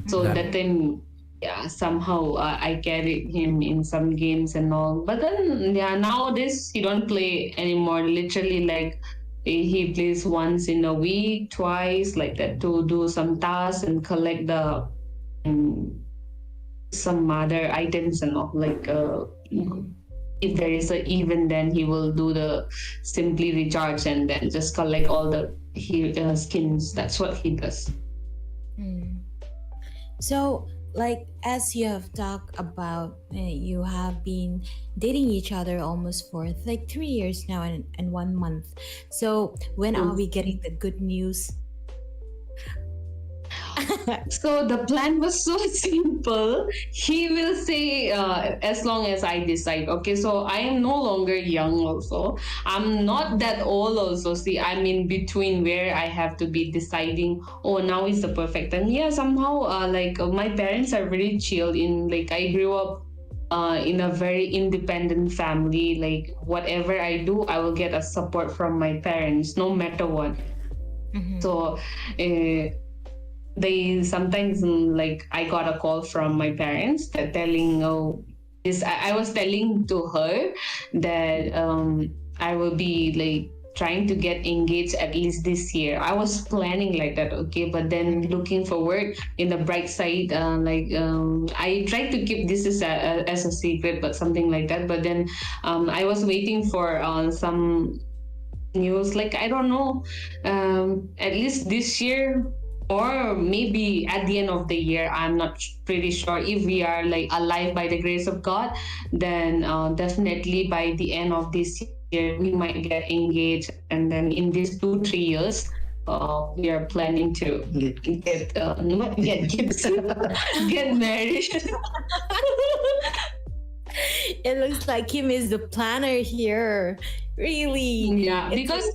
So that time, yeah, somehow I carried him in some games and all. But then, yeah, nowadays he don't play anymore. Literally, like he plays once in a week, twice, like that, to do some tasks and collect the some other items and all. Like if there is an event, then he will do the simply recharge and then just collect all the skins. That's what he does. So, like, as you have talked about, you have been dating each other almost for like 3 years now and 1 month. So, when are we getting the good news? So the plan was so simple. He will say as long as I decide. Okay, so I am no longer young also. I'm not that old also. See, I'm in between where I have to be deciding, oh, now is the perfect time. Yeah, somehow my parents are very chill. In like I grew up in a very independent family. Like whatever I do, I will get a support from my parents no matter what. So they sometimes like I got a call from my parents that telling, oh, this I was telling to her that I will be like trying to get engaged at least this year. I was planning like that, okay, but then looking forward in the bright side, I tried to keep this as a secret, but something like that. But then I was waiting for some news, like I don't know, at least this year or maybe at the end of the year. I'm not pretty sure. If we are like alive by the grace of God, then definitely by the end of this year we might get engaged, and then in these 2-3 years we are planning to get not get kids, get married. It looks like Kim is the planner here. Really? Yeah, It's because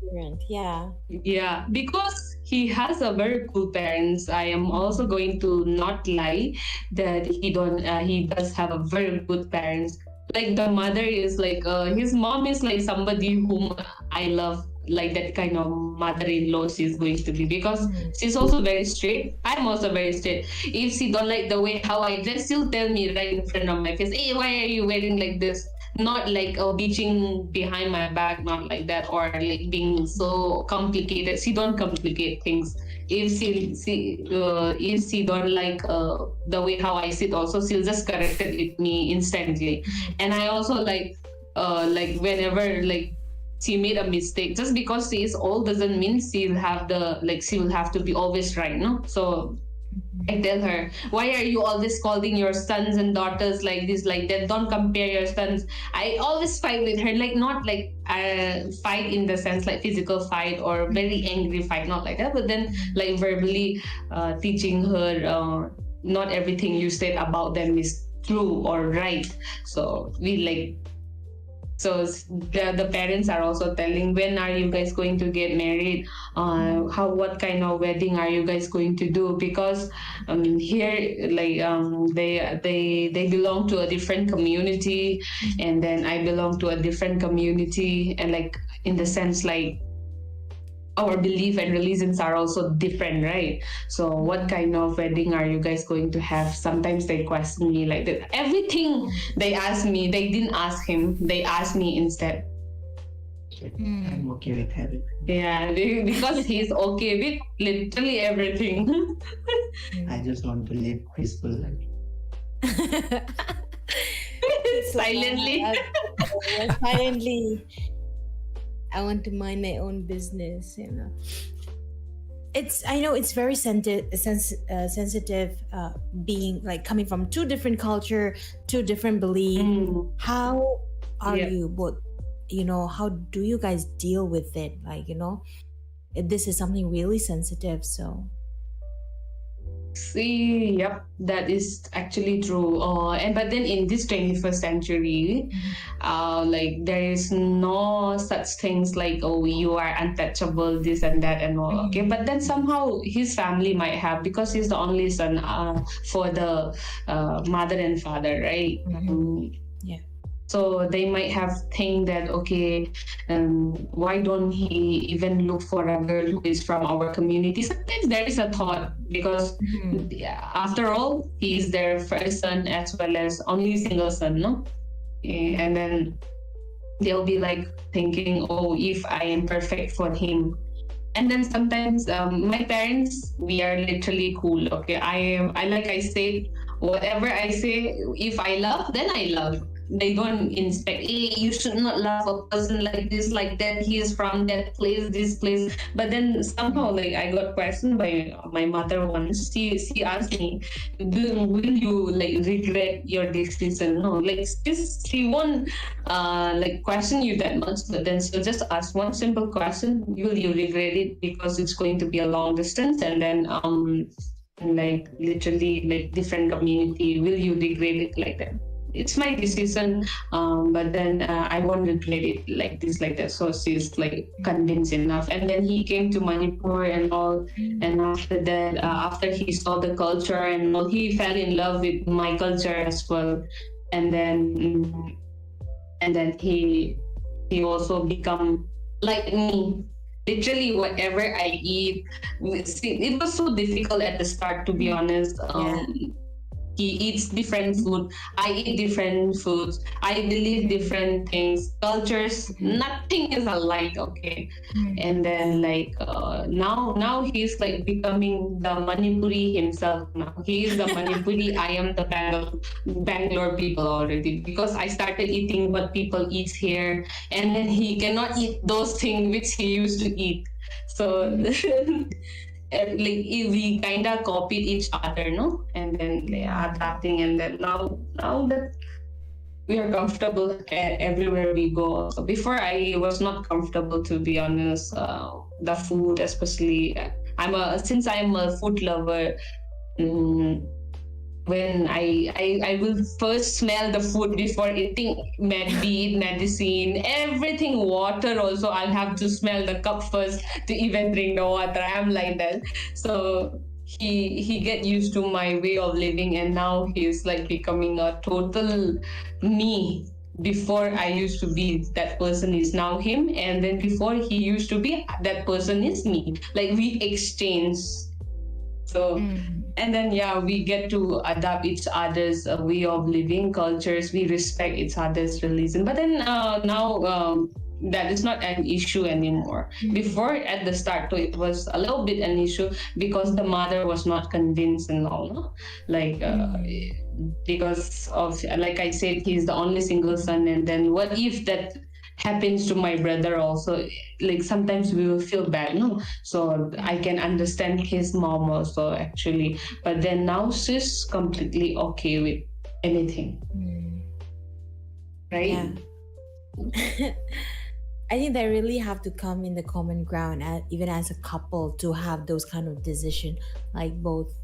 different. Yeah. yeah, because he has a very cool parents. I am also going to not lie that he does have a very good parents. Like the mother is like his mom is like somebody whom I love, like that kind of mother-in-law she's going to be, because she's also very straight. I'm also very straight. If she don't like the way how I dress, she'll tell me right in front of my face, hey, why are you wearing like this? Not like bitching behind my back, not like that, or like being so complicated. She don't complicate things. If she don't like the way how I sit, also she'll just correct it with me instantly. And I also like whenever like she made a mistake, just because she is old doesn't mean she will have to be always right, no? So I tell her, why are you always calling your sons and daughters like this, like that? Don't compare your sons. I always fight with her, like not like fight in the sense like physical fight or very angry fight, not like that, but then like verbally teaching her not everything you said about them is true or right. So we like the parents are also telling, when are you guys going to get married, what kind of wedding are you guys going to do, because here like they belong to a different community, and then I belong to a different community, and like in the sense like our belief and religions are also different, right? So what kind of wedding are you guys going to have? Sometimes they question me like that. Everything they ask me, they didn't ask him, they asked me instead. I'm okay with having. Yeah, because he's okay with literally everything. I just want to live peaceful life. Silently. Silently. I want to mind my own business, you know. I know it's very sensitive, being like coming from two different culture, two different belief. How are Yeah. you both, you know, how do you guys deal with it? Like, you know, this is something really sensitive, so. See, yep, that is actually true. But then in this 21st century, like there is no such things like, oh, you are untouchable, this and that and all. Okay, but then somehow his family might have, because he's the only son for the mother and father, right? Yeah. So they might have think that, okay, why don't he even look for a girl who is from our community? Sometimes there is a thought, because after all, he is their first son as well as only single son, no? And then they'll be like thinking, oh, if I am perfect for him. And then sometimes my parents, we are literally cool. Okay, I say, whatever I say, if I love, then I love. They don't inspect, hey, you should not love a person like this, like that, he is from that place, this place. But then somehow like I got questioned by my mother once. She asked me, will you like regret your decision? No, like she won't like question you that much, but then she'll just ask one simple question: will you regret it? Because it's going to be a long distance, and then like literally like different community, will you regret it? Like that, it's my decision, but then I won't regret it, like this, like that. So she's like convinced enough. And then he came to Manipur and all, and after that, after he saw the culture and all, he fell in love with my culture as well. And then he also become like me. Literally, whatever I eat, it was so difficult at the start, to be honest. He eats different food, I eat different foods, I believe different things, cultures, nothing is alike. Okay. And then like now he's like becoming the Manipuri himself. Now he is the Manipuri, I am the Bangalore people already, because I started eating what people eat here, and then he cannot eat those things which he used to eat. So like we kind of copied each other, no? And then adapting, and then now that we are comfortable everywhere we go. So before I was not comfortable, to be honest. The food, especially, since I'm a food lover. when I will first smell the food before eating, be it medicine, everything, water also, I'll have to smell the cup first to even drink the water. I'm like that. So he get used to my way of living, and now he's like becoming a total me. Before I used to be that person is now him, and then before he used to be that person is me. Like we exchange. So, and then yeah, we get to adapt each other's way of living, cultures. We respect each other's religion. But then now that is not an issue anymore. Before, at the start, it was a little bit an issue because the mother was not convinced and all. No? Like because of, like I said, he's the only single son, and then what if that happens to my brother also? Like sometimes we will feel bad, no? So I can understand his mom also, actually. But then now she's completely okay with anything, right? Yeah. I think they really have to come in the common ground, even as a couple, to have those kind of decision, like both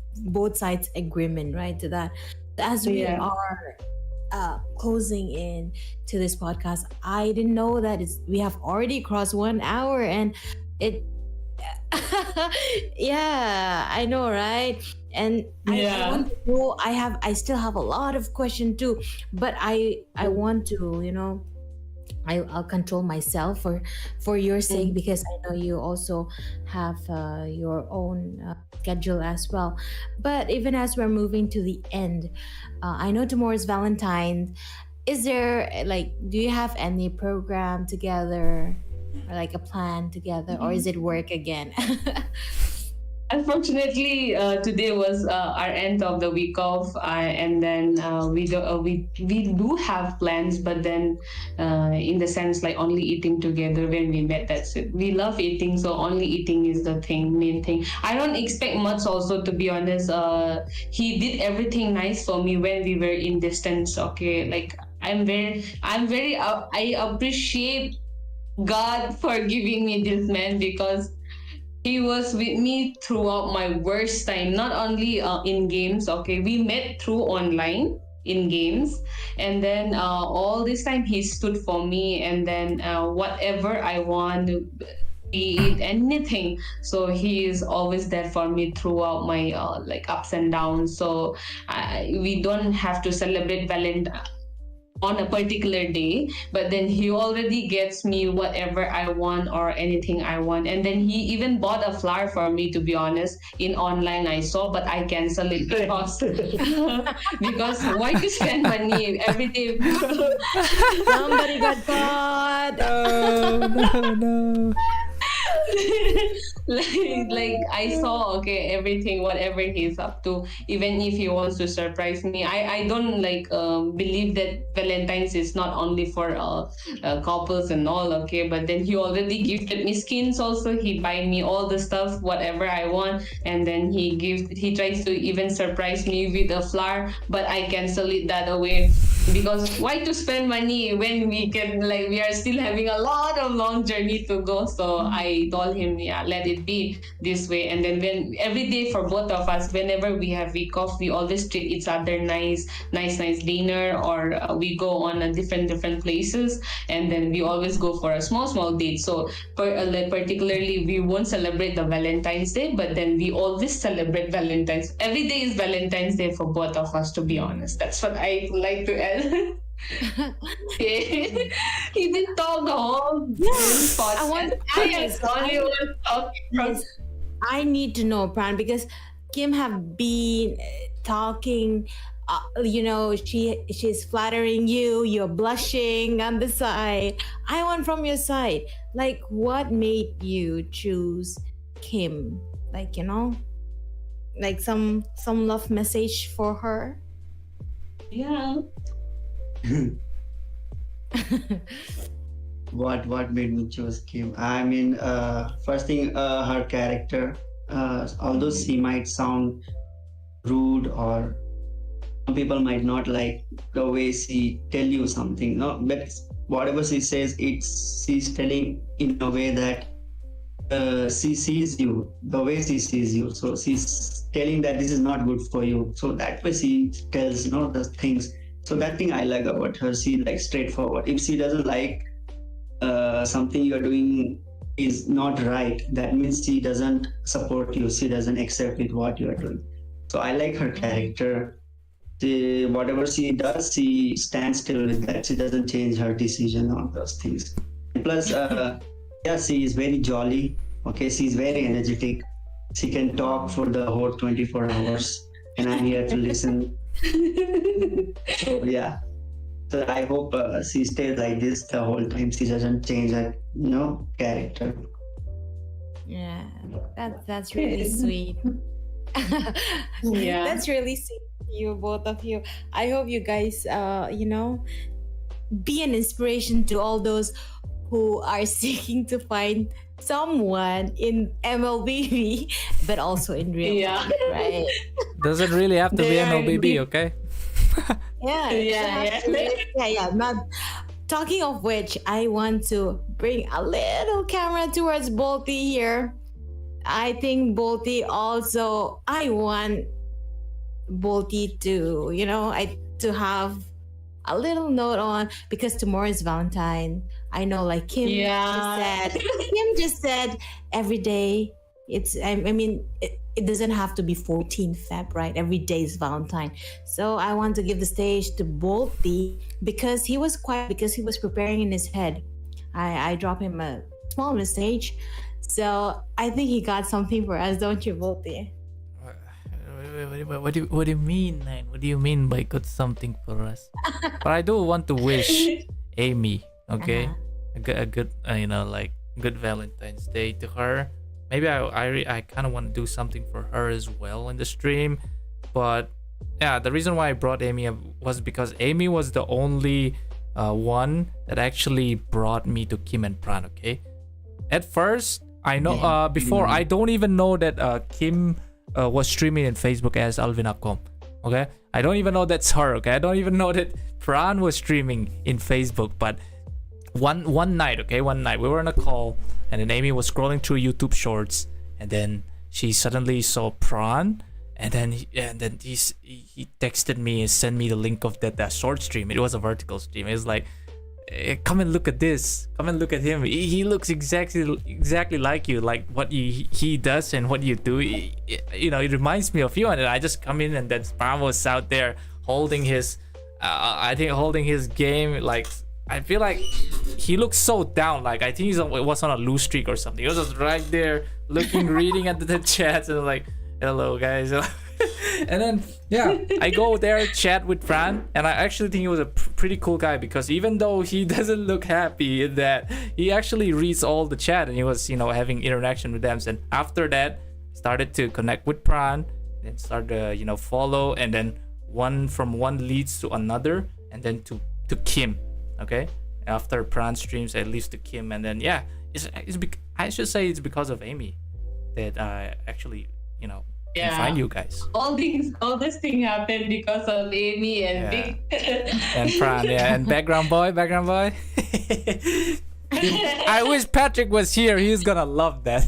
sides agreement, right, to that. As we Yeah. are closing in to this podcast, I didn't know that we have already crossed 1 hour, and it yeah, I know, right? And I Yeah. want to know, I still have a lot of question too, but I want to, I'll control myself for your sake, because I know you also have your own schedule as well. But even as we're moving to the end, I know tomorrow is Valentine. Is there do you have any program together, or like a plan together, or is it work again? Unfortunately, today was our end of the week off, and then we do have plans, but then in the sense like only eating together when we met. That's it. We love eating, so only eating is the main thing. I don't expect much, also, to be honest. He did everything nice for me when we were in distance. Okay, like I appreciate God for giving me this man, because he was with me throughout my worst time, not only in games. Okay, we met through online in games, and then all this time he stood for me, and then whatever I want, be it anything, so he is always there for me throughout my ups and downs. So we don't have to celebrate Valentine on a particular day, but then he already gets me whatever I want or anything I want. And then he even bought a flower for me, to be honest. In online I saw, but I canceled it because because why to spend money every day? Somebody got caught. Oh, no. like I saw, okay, everything, whatever he's up to, even if he wants to surprise me. I don't believe that Valentine's is not only for couples and all, okay, but then he already gifted me skins also. He buy me all the stuff, whatever I want, and then he tries to even surprise me with a flower, but I cancel it that away, because why to spend money when we are still having a lot of long journey to go. So I told him, yeah, let it be this way. And then when every day for both of us, whenever we have week off, we always treat each other nice dinner, or we go on a different places, and then we always go for a small date. So particularly, we won't celebrate the Valentine's Day, but then we always celebrate Valentine's. Every day is Valentine's Day for both of us, to be honest. That's what I like to add. Okay. He did talk the whole podcast. I want I am only one talking from. I need to know, Pran, because Kim have been talking. She's flattering you. You're blushing on the side. I want from your side, like, what made you choose Kim? Like some love message for her. Yeah. What made me choose Kim? I mean, first thing, her character. Although she might sound rude, or some people might not like the way she tell you something, no, but whatever she says, she's telling in a way that she sees you, the way she sees you. So she's telling that this is not good for you. So that way she tells, the things. So that thing I like about her. She like straightforward. If she doesn't like something you're doing is not right, that means she doesn't support you. She doesn't accept with what you are doing. So I like her character. Whatever she does, she stands still with that. She doesn't change her decision on those things. And plus, yeah, she is very jolly. Okay, she's very energetic. She can talk for the whole 24 hours, and I'm here to listen. So yeah, so I hope she stays like this the whole time. She doesn't change her, character. Yeah, that's really sweet. Yeah. That's really sweet, you both of you. I hope you guys, be an inspiration to all those who are seeking to find someone in MLBB, but also in real Yeah. life, right? Doesn't really have to be They are MLBB, good. okay? Yeah, yeah. Not talking of which, I want to bring a little camera towards Bolty here. I think Bolty also. I want Bolty to, to have a little note on, because tomorrow is Valentine. I know, like Kim Yeah. just said. Kim just said every day. It's. I mean, it doesn't have to be 14th Feb, right? Every day is Valentine. So I want to give the stage to Bolty because he was preparing in his head. I dropped him a small message. So I think he got something for us, don't you, Bolty? What do you mean, man? What do you mean by got something for us? But I do want to wish Amy, okay, a good, good Valentine's Day to her. Maybe I kind of want to do something for her as well in the stream, but yeah, the reason why I brought Amy up was because Amy was the only one that actually brought me to Kim and Pran. Okay, at first I know before I don't even know that Kim was streaming in Facebook as Alvin.com. Okay, I don't even know that's her. Okay, I don't even know that Pran was streaming in Facebook. But one night we were on a call, and then Amy was scrolling through YouTube Shorts, and then she suddenly saw Pran, and then he texted me and sent me the link of that short stream. It was a vertical stream. It was like, come and look at this. Come and look at him. He looks exactly like you, like what he does and what you do. It reminds me of you. And then I just come in, and then Pran was out there holding his, holding his game. Like, I feel like he looks so down. Like, I think he was on a lose streak or something. He was just right there looking, reading at the chats, and like, hello guys. And then I go there, chat with Pran, and I actually think he was a pretty cool guy, because even though he doesn't look happy in that, he actually reads all the chat, and he was having interaction with them. And after that, started to connect with Pran, and started follow, and then one leads to another, and then to Kim. Okay, after Pran streams, it leads to Kim, and then I should say it's because of Amy that I actually can find you guys. All this thing happened because of Amy and Big. And Pran, and background boy. I wish Patrick was here. He's gonna love that.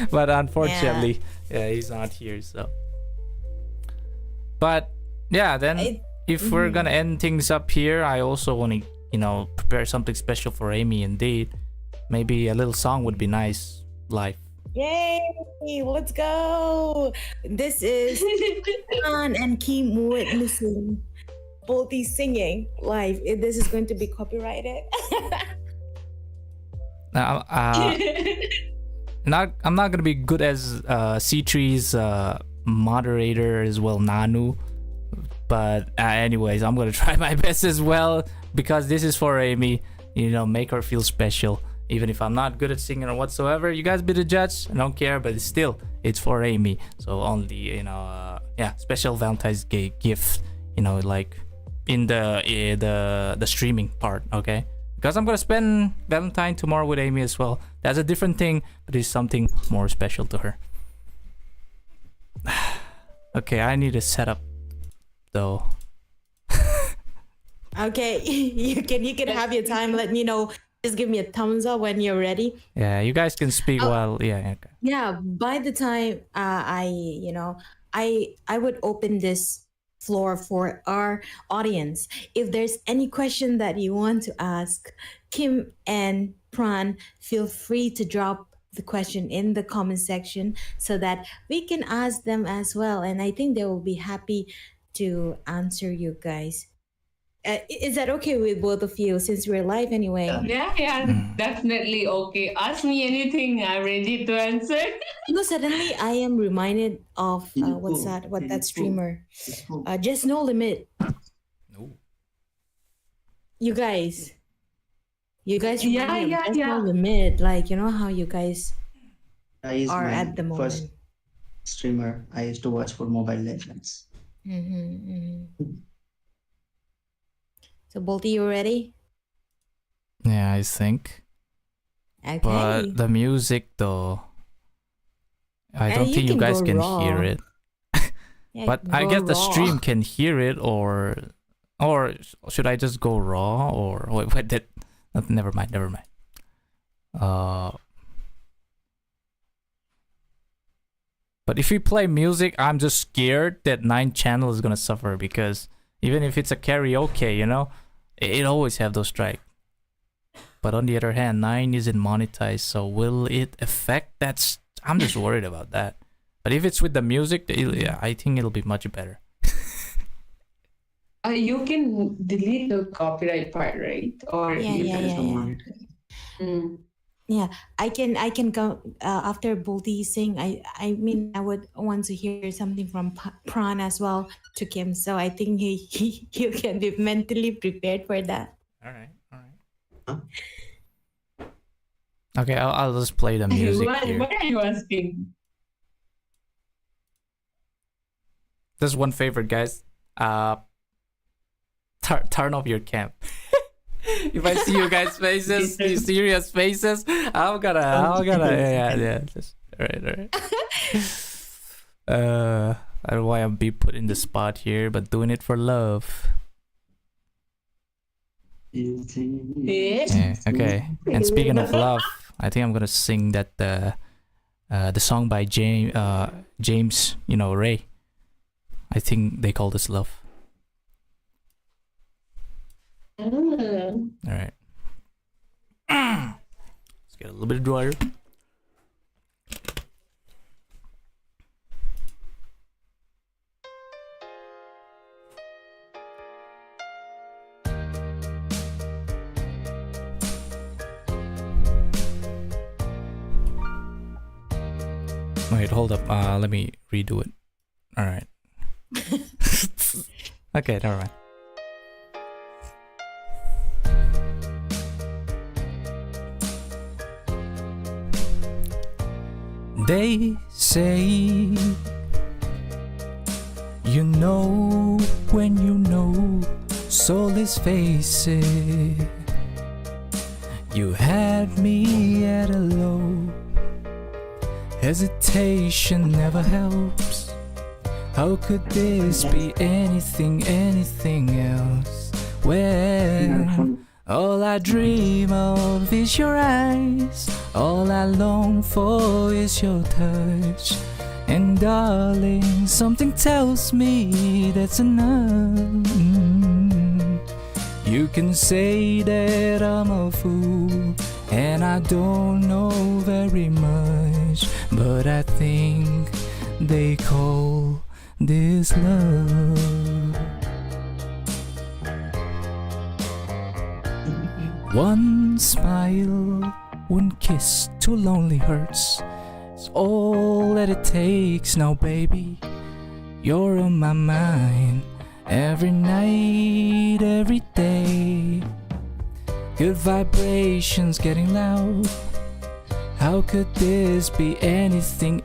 But unfortunately, he's not here. So, but then if we're gonna end things up here, I also want to prepare something special for Amy. Indeed, maybe a little song would be nice live. Yay! Let's go! This is Pran and Kim witnessing Bolty singing live. This is going to be copyrighted. Now, I'm not gonna be good as C3's moderator as well, Nanu. But anyways, I'm gonna try my best as well, because this is for Amy. Make her feel special. Even if I'm not good at singing or whatsoever, you guys be the judge. I don't care, but it's for Amy. So only special Valentine's Day gift. Like in the streaming part, okay? Because I'm gonna spend Valentine tomorrow with Amy as well. That's a different thing, but it's something more special to her. Okay, I need a setup though. Okay, you can have your time. Let me know Just give me a thumbs up when you're ready. Yeah, you guys can speak while. Yeah. Okay. Yeah, by the time I would open this floor for our audience. If there's any question that you want to ask Kim and Pran, feel free to drop the question in the comment section so that we can ask them as well. And I think they will be happy to answer you guys. Is that okay with both of you since we're live anyway? Yeah, definitely okay. Ask me anything. I'm ready to answer. Suddenly I am reminded of what's that? What that streamer? Just No Limit. No. You guys remind me of Just yeah. No Limit. Like how you guys Is are my at the moment. first streamer I used to watch for Mobile Legends. So Bolty, you ready? Yeah, I think. Okay. But the music, though, I don't think you guys can hear it. Yeah, But I go guess the raw. stream can hear it, or should I just go raw? Or wait, that never mind. But if we play music, I'm just scared that 9 channel is gonna suffer, because even if it's a karaoke, it always have those strike. But on the other hand, 9 isn't monetized, so will it affect that? I'm just worried about that. But if it's with the music, I think it'll be much better. You can delete the copyright part, right? Or Yeah. Yeah, I can go after Bolty sing. I mean, I would want to hear something from Pran as well to Kim. So I think he can be mentally prepared for that. All right. Okay, I'll just play the music here. What are you asking? There's one favorite, guys. Turn off your cam. If I see you guys' faces, you serious faces, I'm gonna, yeah. Just, all right. I don't know why I'm being put in the spot here, but doing it for love. Yeah, okay. And speaking of love, I think I'm gonna sing that the song by James, Ray. I think they call this love. All right. Let's get a little bit drier. Wait, hold up. Let me redo it. All right. Okay, never mind. They say you know when you know, so let's face it. You had me at a low. Hesitation never helps. How could this be anything else? When all I dream of is your eyes, all I long for is your touch. And darling, something tells me that's enough. You can say that I'm a fool and I don't know very much, but I think they call this love. One smile, one kiss, two lonely hearts. It's all that it takes now, baby. You're on my mind every night, every day. Good vibrations getting loud. How could this be anything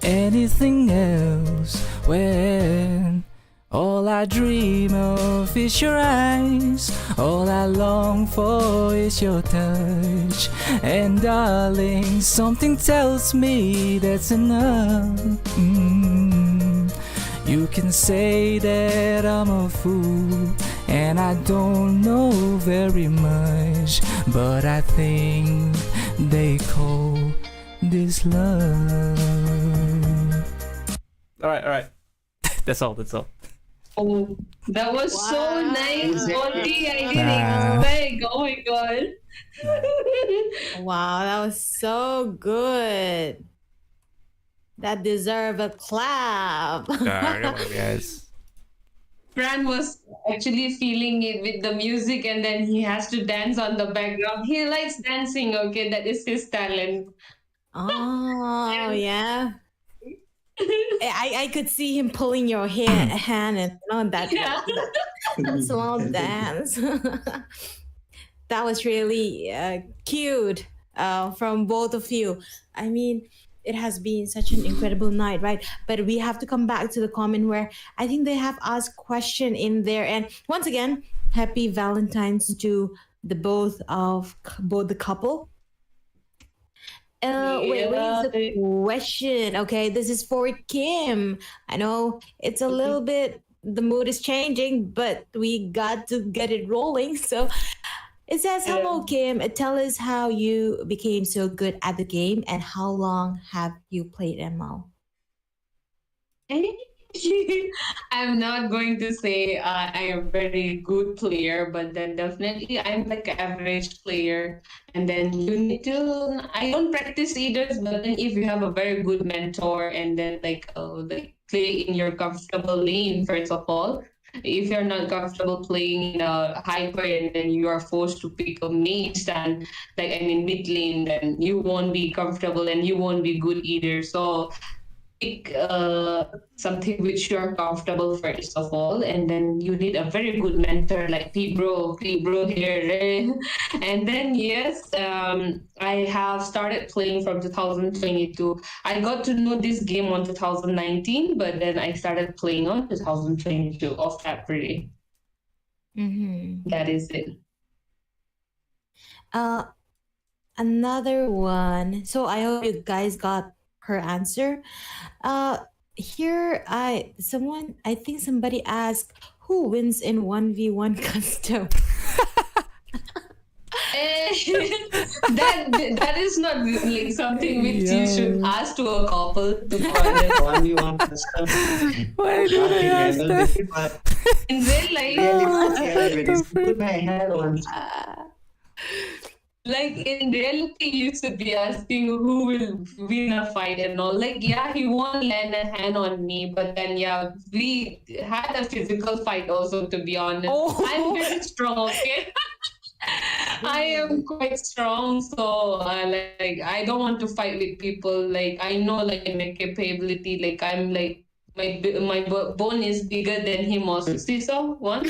else? When all I dream of is your eyes, all I long for is your touch. And darling, something tells me that's enough. You can say that I'm a fool And I don't know very much, but I think they call this love. All right. That's all. Oh, that was so Wow. nice, Monty. I didn't Nah. expect. Oh my god. Wow, that was so good. That deserve a clap. Come on, guys. Pran was actually feeling it with the music and then he has to dance on the background. He likes dancing, okay? That is his talent. Oh yeah. I could see him pulling your hand and that Yeah. slow dance. That was really cute from both of you. I mean, it has been such an incredible night, right? But we have to come back to the comment where I think they have asked question in there. And once again, happy Valentine's to the both the couple. Wait, is the question? Okay, this is for Kim. I know it's a little bit, the mood is changing, but we got to get it rolling. So it says, hello, Kim. Tell us how you became so good at the game and how long have you played ML? I'm not going to say I am a very good player, but then definitely I'm like an average player. And then you need to, I don't practice either, but then if you have a very good mentor and then like play in your comfortable lane, first of all, if you're not comfortable playing in a hyper and then you are forced to pick a mage and mid lane, then you won't be comfortable and you won't be good either. So pick something which you are comfortable first of all, and then you need a very good mentor like P-Bro here, right? And then yes, I have started playing from 2022. I got to know this game on 2019, but then I started playing on 2022 of February. That is it. Another one. So I hope you guys got her answer. Here I think somebody asked who wins in 1v1 custom. That is not like something which you should ask to a couple, to be honest. 1v1 custom. Why did I ask that? In real life, I had one. like in reality, you should be asking who will win a fight and all. Like, yeah, he won't land a hand on me, but then yeah, we had a physical fight also, to be honest. Oh. I'm very strong, okay? I am quite strong, so like I don't want to fight with people. Like I know like my capability. Like I'm like my bone is bigger than him also. See, so one.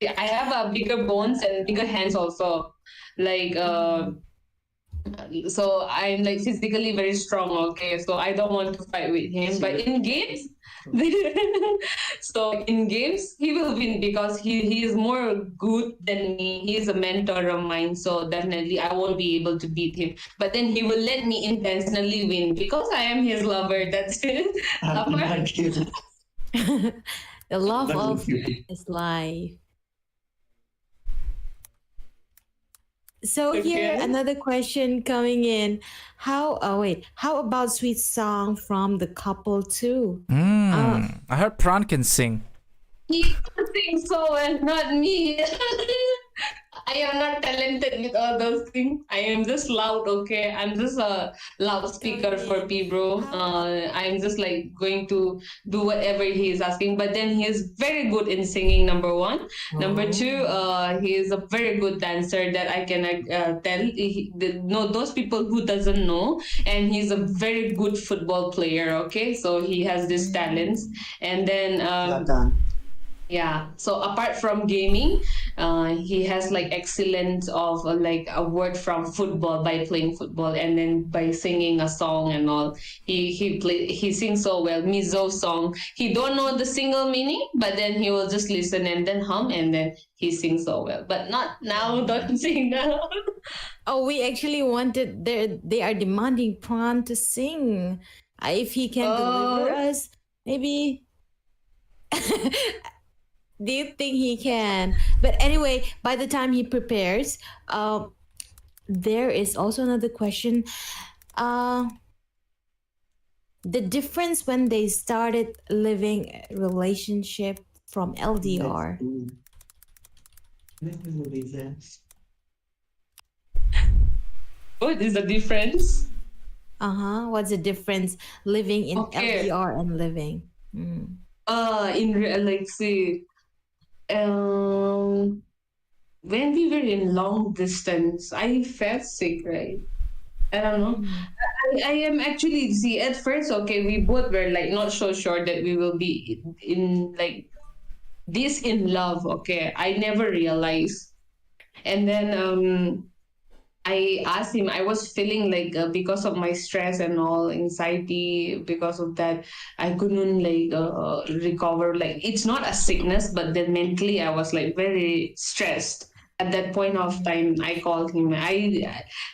I have a bigger bones and bigger hands also. Like so I'm like physically very strong, okay? So I don't want to fight with him. But in games, so in games he will win because he is more good than me. He is a mentor of mine, so definitely I won't be able to beat him. But then he will let me intentionally win because I am his lover. That's it. Lover. The love of his life. So here Okay. another question coming in. How about sweet song from the couple too? I heard Pran can sing. He thinks so and not me. I am not talented with all those things. I am just loud, okay? I'm just a loudspeaker for P-Bro. I'm just like going to do whatever he is asking. But then he is very good in singing, number one. Number two, he is a very good dancer that I can tell. Those people who doesn't know. And he's a very good football player, okay? So he has these talents. And then... yeah. So apart from gaming, he has like excellence of like a word from football by playing football and then by singing a song and all. He sings so well. Mizo song. He don't know the single meaning, but then he will just listen and then hum and then he sings so well. But not now. Don't sing now. Oh, we actually wanted they are demanding Pran to sing. If he can deliver us, maybe Do you think he can? But anyway, by the time he prepares, there is also another question. Uh, the difference when they started living a relationship from That's LDR. true. That is the reason. What is the difference? What's the difference living in Okay. LDR and living? Like see, um, when we were in long distance, I felt sick, right? I don't know. Mm. I am actually see at first, okay, we both were like not so sure that we will be in like this in love, okay. I never realized. And then I asked him, I was feeling like because of my stress and all anxiety, because of that, I couldn't like recover. Like, it's not a sickness, but then mentally, I was like very stressed. At that point of time, I called him.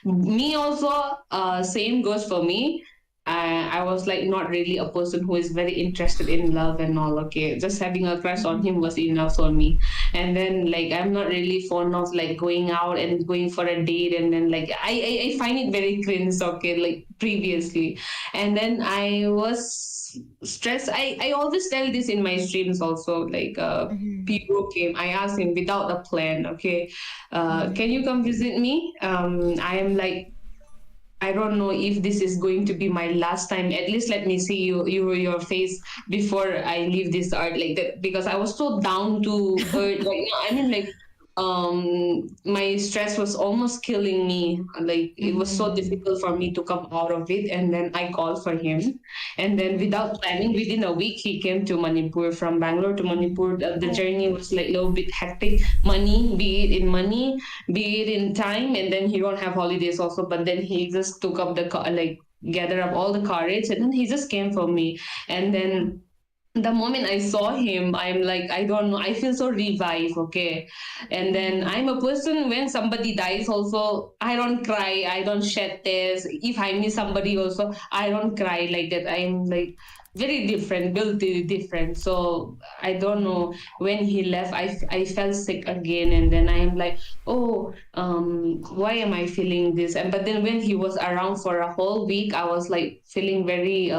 Me also, same goes for me. I was like not really a person who is very interested in love and all. Okay, just having a crush on him was enough for me. And then like I'm not really fond of like going out and going for a date, and then like I find it very cringe, okay, like previously. And then I was stressed. I always tell this in my streams also, like Mhm. people came, I asked him without a plan, okay, Mhm. can you come visit me? I am like, I don't know if this is going to be my last time. At least let me see your face before I leave this art, like that, because I was so down to earth right now. I mean, like, my stress was almost killing me. Like, it was so Mhm. difficult for me to come out of it. And then I called for him, and then Mhm. without planning, within a week, he came to Manipur, from Bangalore to Manipur. The Oh. journey was like a little bit hectic. Money, be it in money, be it in time, and then he don't have holidays also, but then he just took up the like gather up all the courage, and then he just came for me. And then the moment I saw him, I'm like, I don't know, I feel so revived, okay. And then Mhm. I'm a person, when somebody dies also, I don't cry, I don't shed tears. If I miss somebody also, I don't cry like that. I'm like very different, built different. So I don't know, when he left, I felt sick again. And then I'm like, oh, why am I feeling this? And but then when he was around for a whole week, I was like feeling very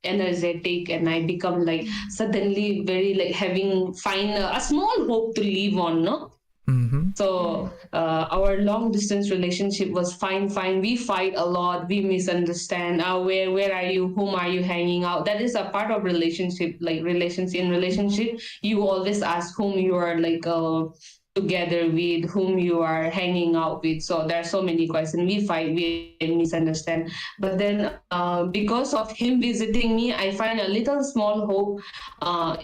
energetic, and I become like suddenly very like having find a small hope to live on, no. Mm-hmm. So our long distance relationship was fine. We fight a lot. We misunderstand. Where are you? Whom are you hanging out? That is a part of relationship. Like relationship in relationship, you always ask whom you are like together with, whom you are hanging out with. So there are so many questions. We fight. We misunderstand. But then because of him visiting me, I find a little small hope uh,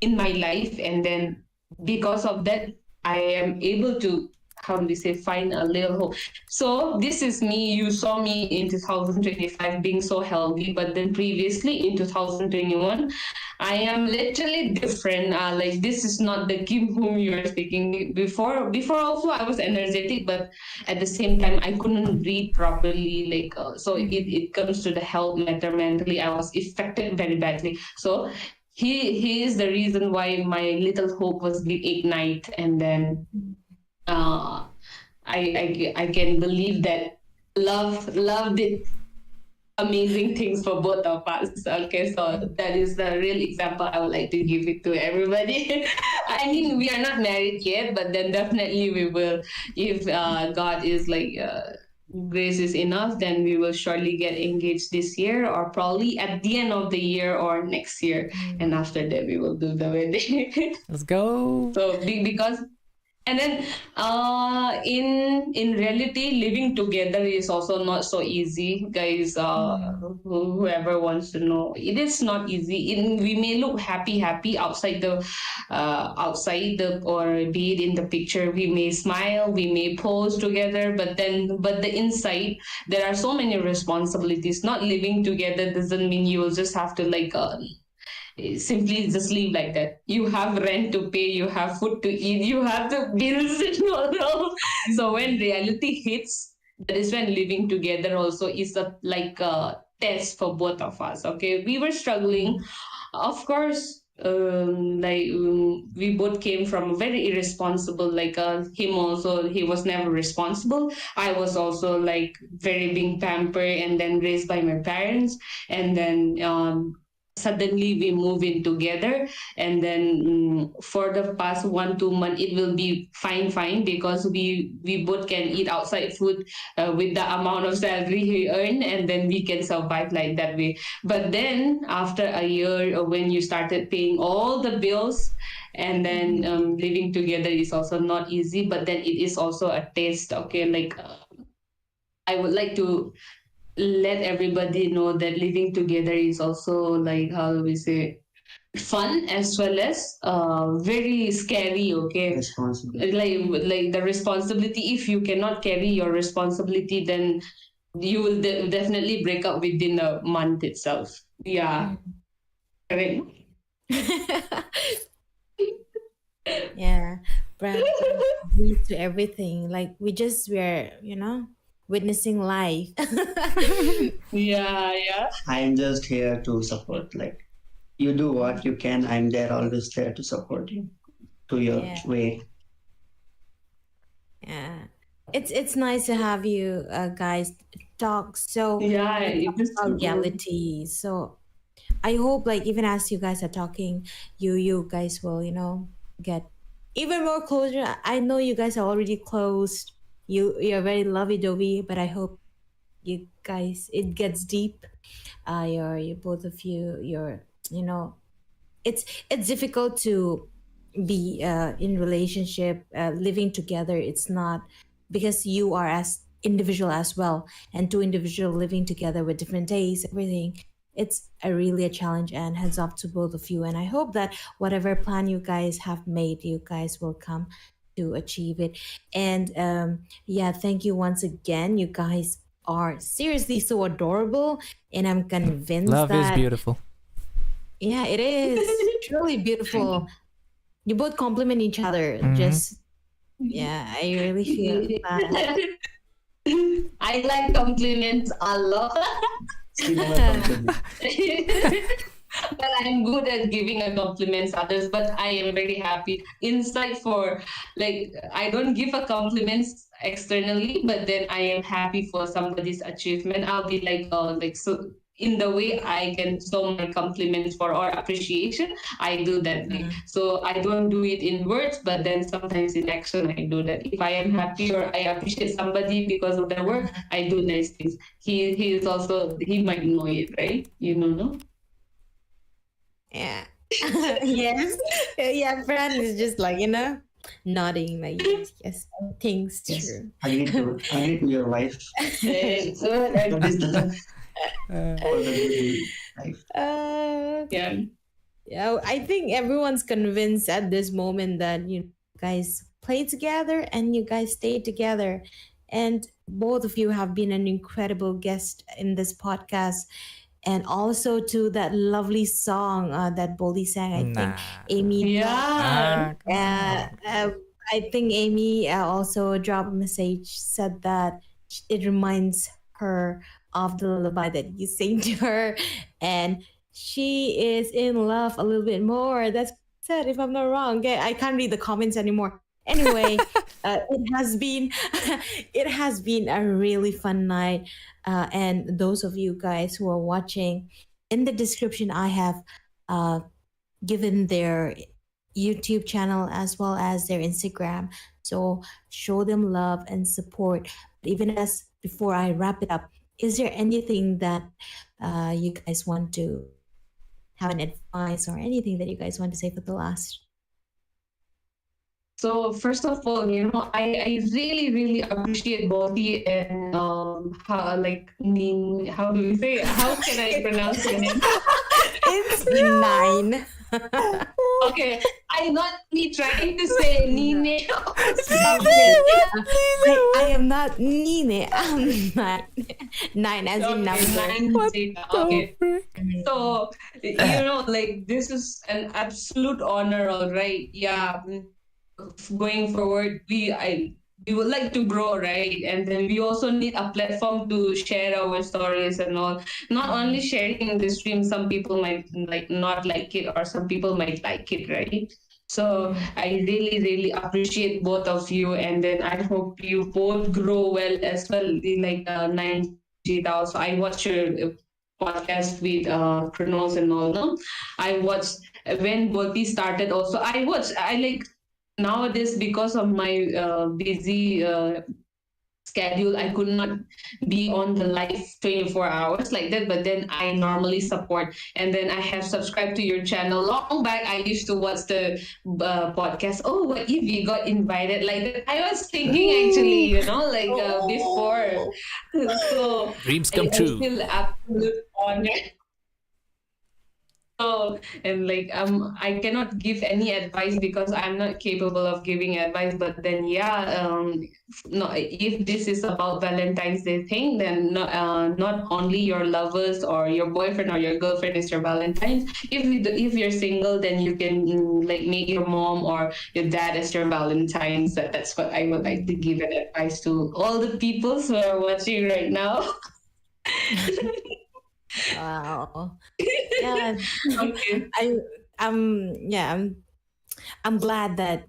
in my life, and then because of that, I am able to, how do we say, find a little hope. So this is me. You saw me in 2025 being so healthy, but then previously in 2021, I am literally different. Like, this is not the Kim whom you are speaking before. Before also I was energetic, but at the same time I couldn't breathe properly. Like so it comes to the health matter. Mentally, I was affected very badly. So he is the reason why my little hope was ignite. And then uh I can believe that love did amazing things for both of us. Okay, so that is the real example I would like to give it to everybody. I mean, we are not married yet, but then definitely we will. If God is like grace is enough, then we will surely get engaged this year, or probably at the end of the year or next year. And after that, we will do the wedding. Let's go. So because, and then in reality, living together is also not so easy, guys. Whoever wants to know, it is not easy. We may look happy outside the or be it in the picture, we may smile, we may pose together, but the inside, there are so many responsibilities. Not living together doesn't mean you will just have to like simply just live like that. You have rent to pay, you have food to eat, you have the bills and all. So when reality hits, that is when living together also is a test for both of us. Okay, we were struggling, of course. we both came from very irresponsible, like him also, he was never responsible. I was also like very being pampered and then raised by my parents. And then suddenly we move in together, and then for the past 1 2 months it will be fine because we both can eat outside food with the amount of salary he earn, and then we can survive like that way. But then after a year, when you started paying all the bills, and then living together is also not easy, but then it is also a taste. Okay, like I would like to let everybody know that living together is also, like, how do we say, fun as well as very scary. Okay, Responsibility. like the responsibility, if you cannot carry your responsibility, then you will definitely break up within a month itself. Yeah, correct. Yeah, Brad agrees to everything. Like we're witnessing life. Yeah. I'm just here to support. Like, you do what you can. I'm there, always there to support you to your Yeah. way. Yeah. It's nice to have you guys talk Yeah, like, it talk is about reality. So I hope, like, even as you guys are talking, you guys will, get even more closer. I know you guys are already close. You're very lovey dovey, but I hope you guys it gets deep. You both of you're it's difficult to be in relationship, living together. It's not because you are as individual as well, and two individual living together with different tastes, everything. It's really a challenge, and heads up to both of you, and I hope that whatever plan you guys have made, you guys will come to achieve it. And yeah, thank you once again. You guys are seriously so adorable, and I'm convinced Love is that beautiful. yeah, it is truly beautiful. You both complement each other. Mhm. Just yeah, I really feel that. I like compliments a lot. Still never compliment. But I'm good at giving a compliments others, but I am very happy inside for, like, I don't give a compliments externally, but then I am happy for somebody's achievement. I'll be like so in the way I can show my compliments for or appreciation, I do that way. So I don't do it in words, but then sometimes in action I do that. If I am happy or I appreciate somebody because of their work, I do nice things. He is also, he might know it, right? You know, no? Yeah. Yes. Yeah, Fran is just like, nodding like yes, everything's Yes. true. Agree to your wife. Eh, so, That is the Uh, for the good life. yeah. Yeah, I think everyone's convinced at this moment that you guys play together and you guys stay together. And both of you have been an incredible guest in this podcast. And also to that lovely song that Boldy sang, I think nah. Amy. Yeah. Come Uh, on. I think Amy also dropped a message, said that it reminds her of the lullaby that you sing to her, and she is in love a little bit more. That's said, if I'm not wrong. Okay, I can't read the comments anymore. Anyway, it has been it has been a really fun night, and those of you guys who are watching, in the description I have uh, given their YouTube channel as well as their Instagram. So show them love and support. Even as before I wrap it up, is there anything that you guys want to have an advice or anything that you guys want to say for the last? So first of all, I really, really appreciate Bobby and how, like, Ning, how do we say it? How can I pronounce your name? It's 9. Okay, I'm not me trying to say Nine or I am not Nine. I'm 9. 9 as in okay, number. 9 okay. So, like, this is an absolute honor, all right? Yeah. Going forward, we would like to grow, right? And then we also need a platform to share our stories and all. Not only sharing the stream, some people might like not like it, or some people might like it, right? So I really, really appreciate both of you, and then I hope you both grow well as well. Like 90,000. So I watch your podcast with Chronos and all. No, I watched when Boti started. Also, I like nowadays because of my busy schedule, I could not be on the live 24 hours like that, but then I normally support, and then I have subscribed to your channel long back. I used to watch the podcast. Oh, what if you got invited like that? I was thinking actually, like before. So Dreams come I true. feel absolute honor. So, and like I cannot give any advice because I'm not capable of giving advice. But then yeah, no, if this is about Valentine's Day thing, then not only your lovers or your boyfriend or your girlfriend is your Valentine's. If you're single, then you can like make your mom or your dad as your Valentine's. That's what I would like to give an advice to all the people who are watching right now. Wow. Yeah. Okay. I'm glad that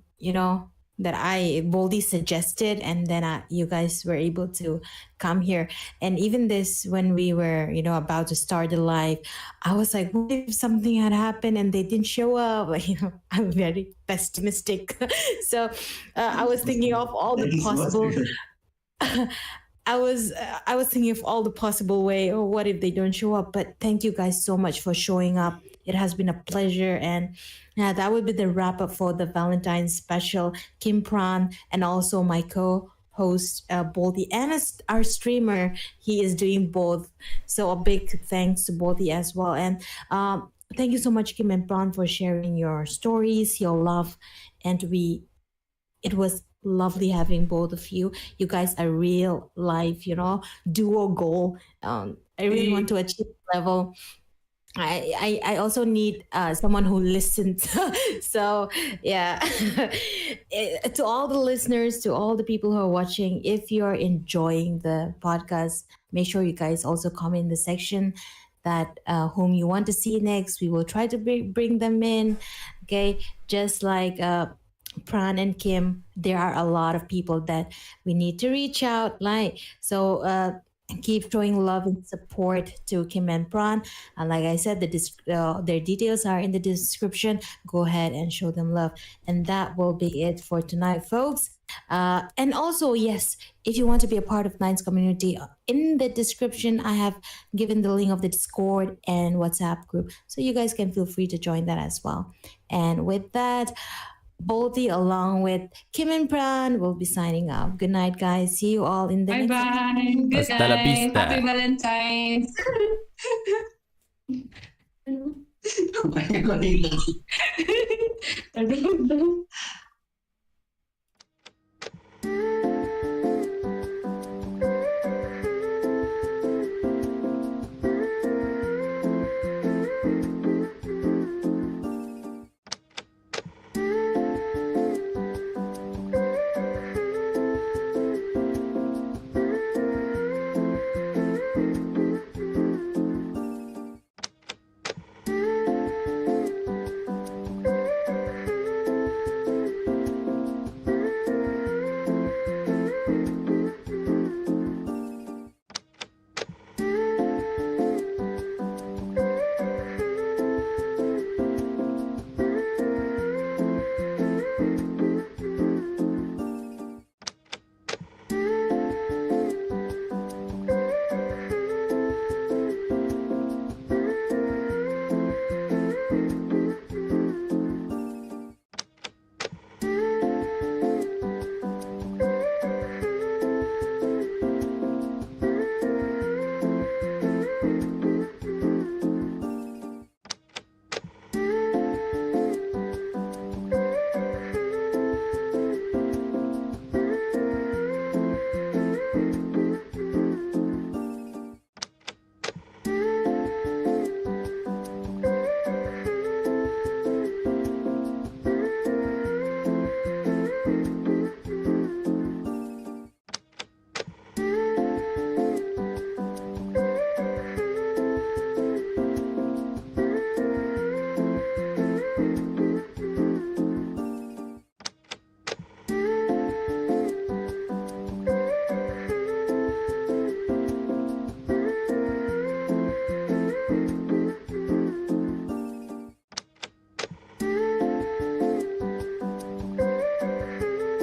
that I boldly suggested, and then you guys were able to come here. And even this, when we were about to start the live, I was like, what if something had happened and they didn't show up? I'm very pessimistic. So I was thinking of all the That is possible possible. I was thinking of all the possible way. Oh, what if they don't show up? But thank you guys so much for showing up. It has been a pleasure, and yeah, that would be the wrap up for the Valentine's special. Kim Pran and also my co-host Boldy, and our streamer. He is doing both, so a big thanks to Boldy as well. And thank you so much, Kim and Pran, for sharing your stories, your love, and it was lovely having both of you. You guys are real life, duo goal. I really want to achieve level. I also need someone who listens. So yeah, to all the listeners, to all the people who are watching, if you're enjoying the podcast, make sure you guys also comment in the section that whom you want to see next. We will try to bring them in. Okay, just like Pran and Kim, there are a lot of people that we need to reach out. Like so, keep showing love and support to Kim and Pran. And like I said, their details are in the description. Go ahead and show them love. And that will be it for tonight, folks. And also, yes, if you want to be a part of Nine's community, in the description, I have given the link of the Discord and WhatsApp group. So you guys can feel free to join that as well. And with that, Bolty along with Kim and Pran will be signing off. Good night, guys. See you all in the Bye next bye. Good Hasta la night. vista. Happy Valentine's. Why are you calling that? I don't know.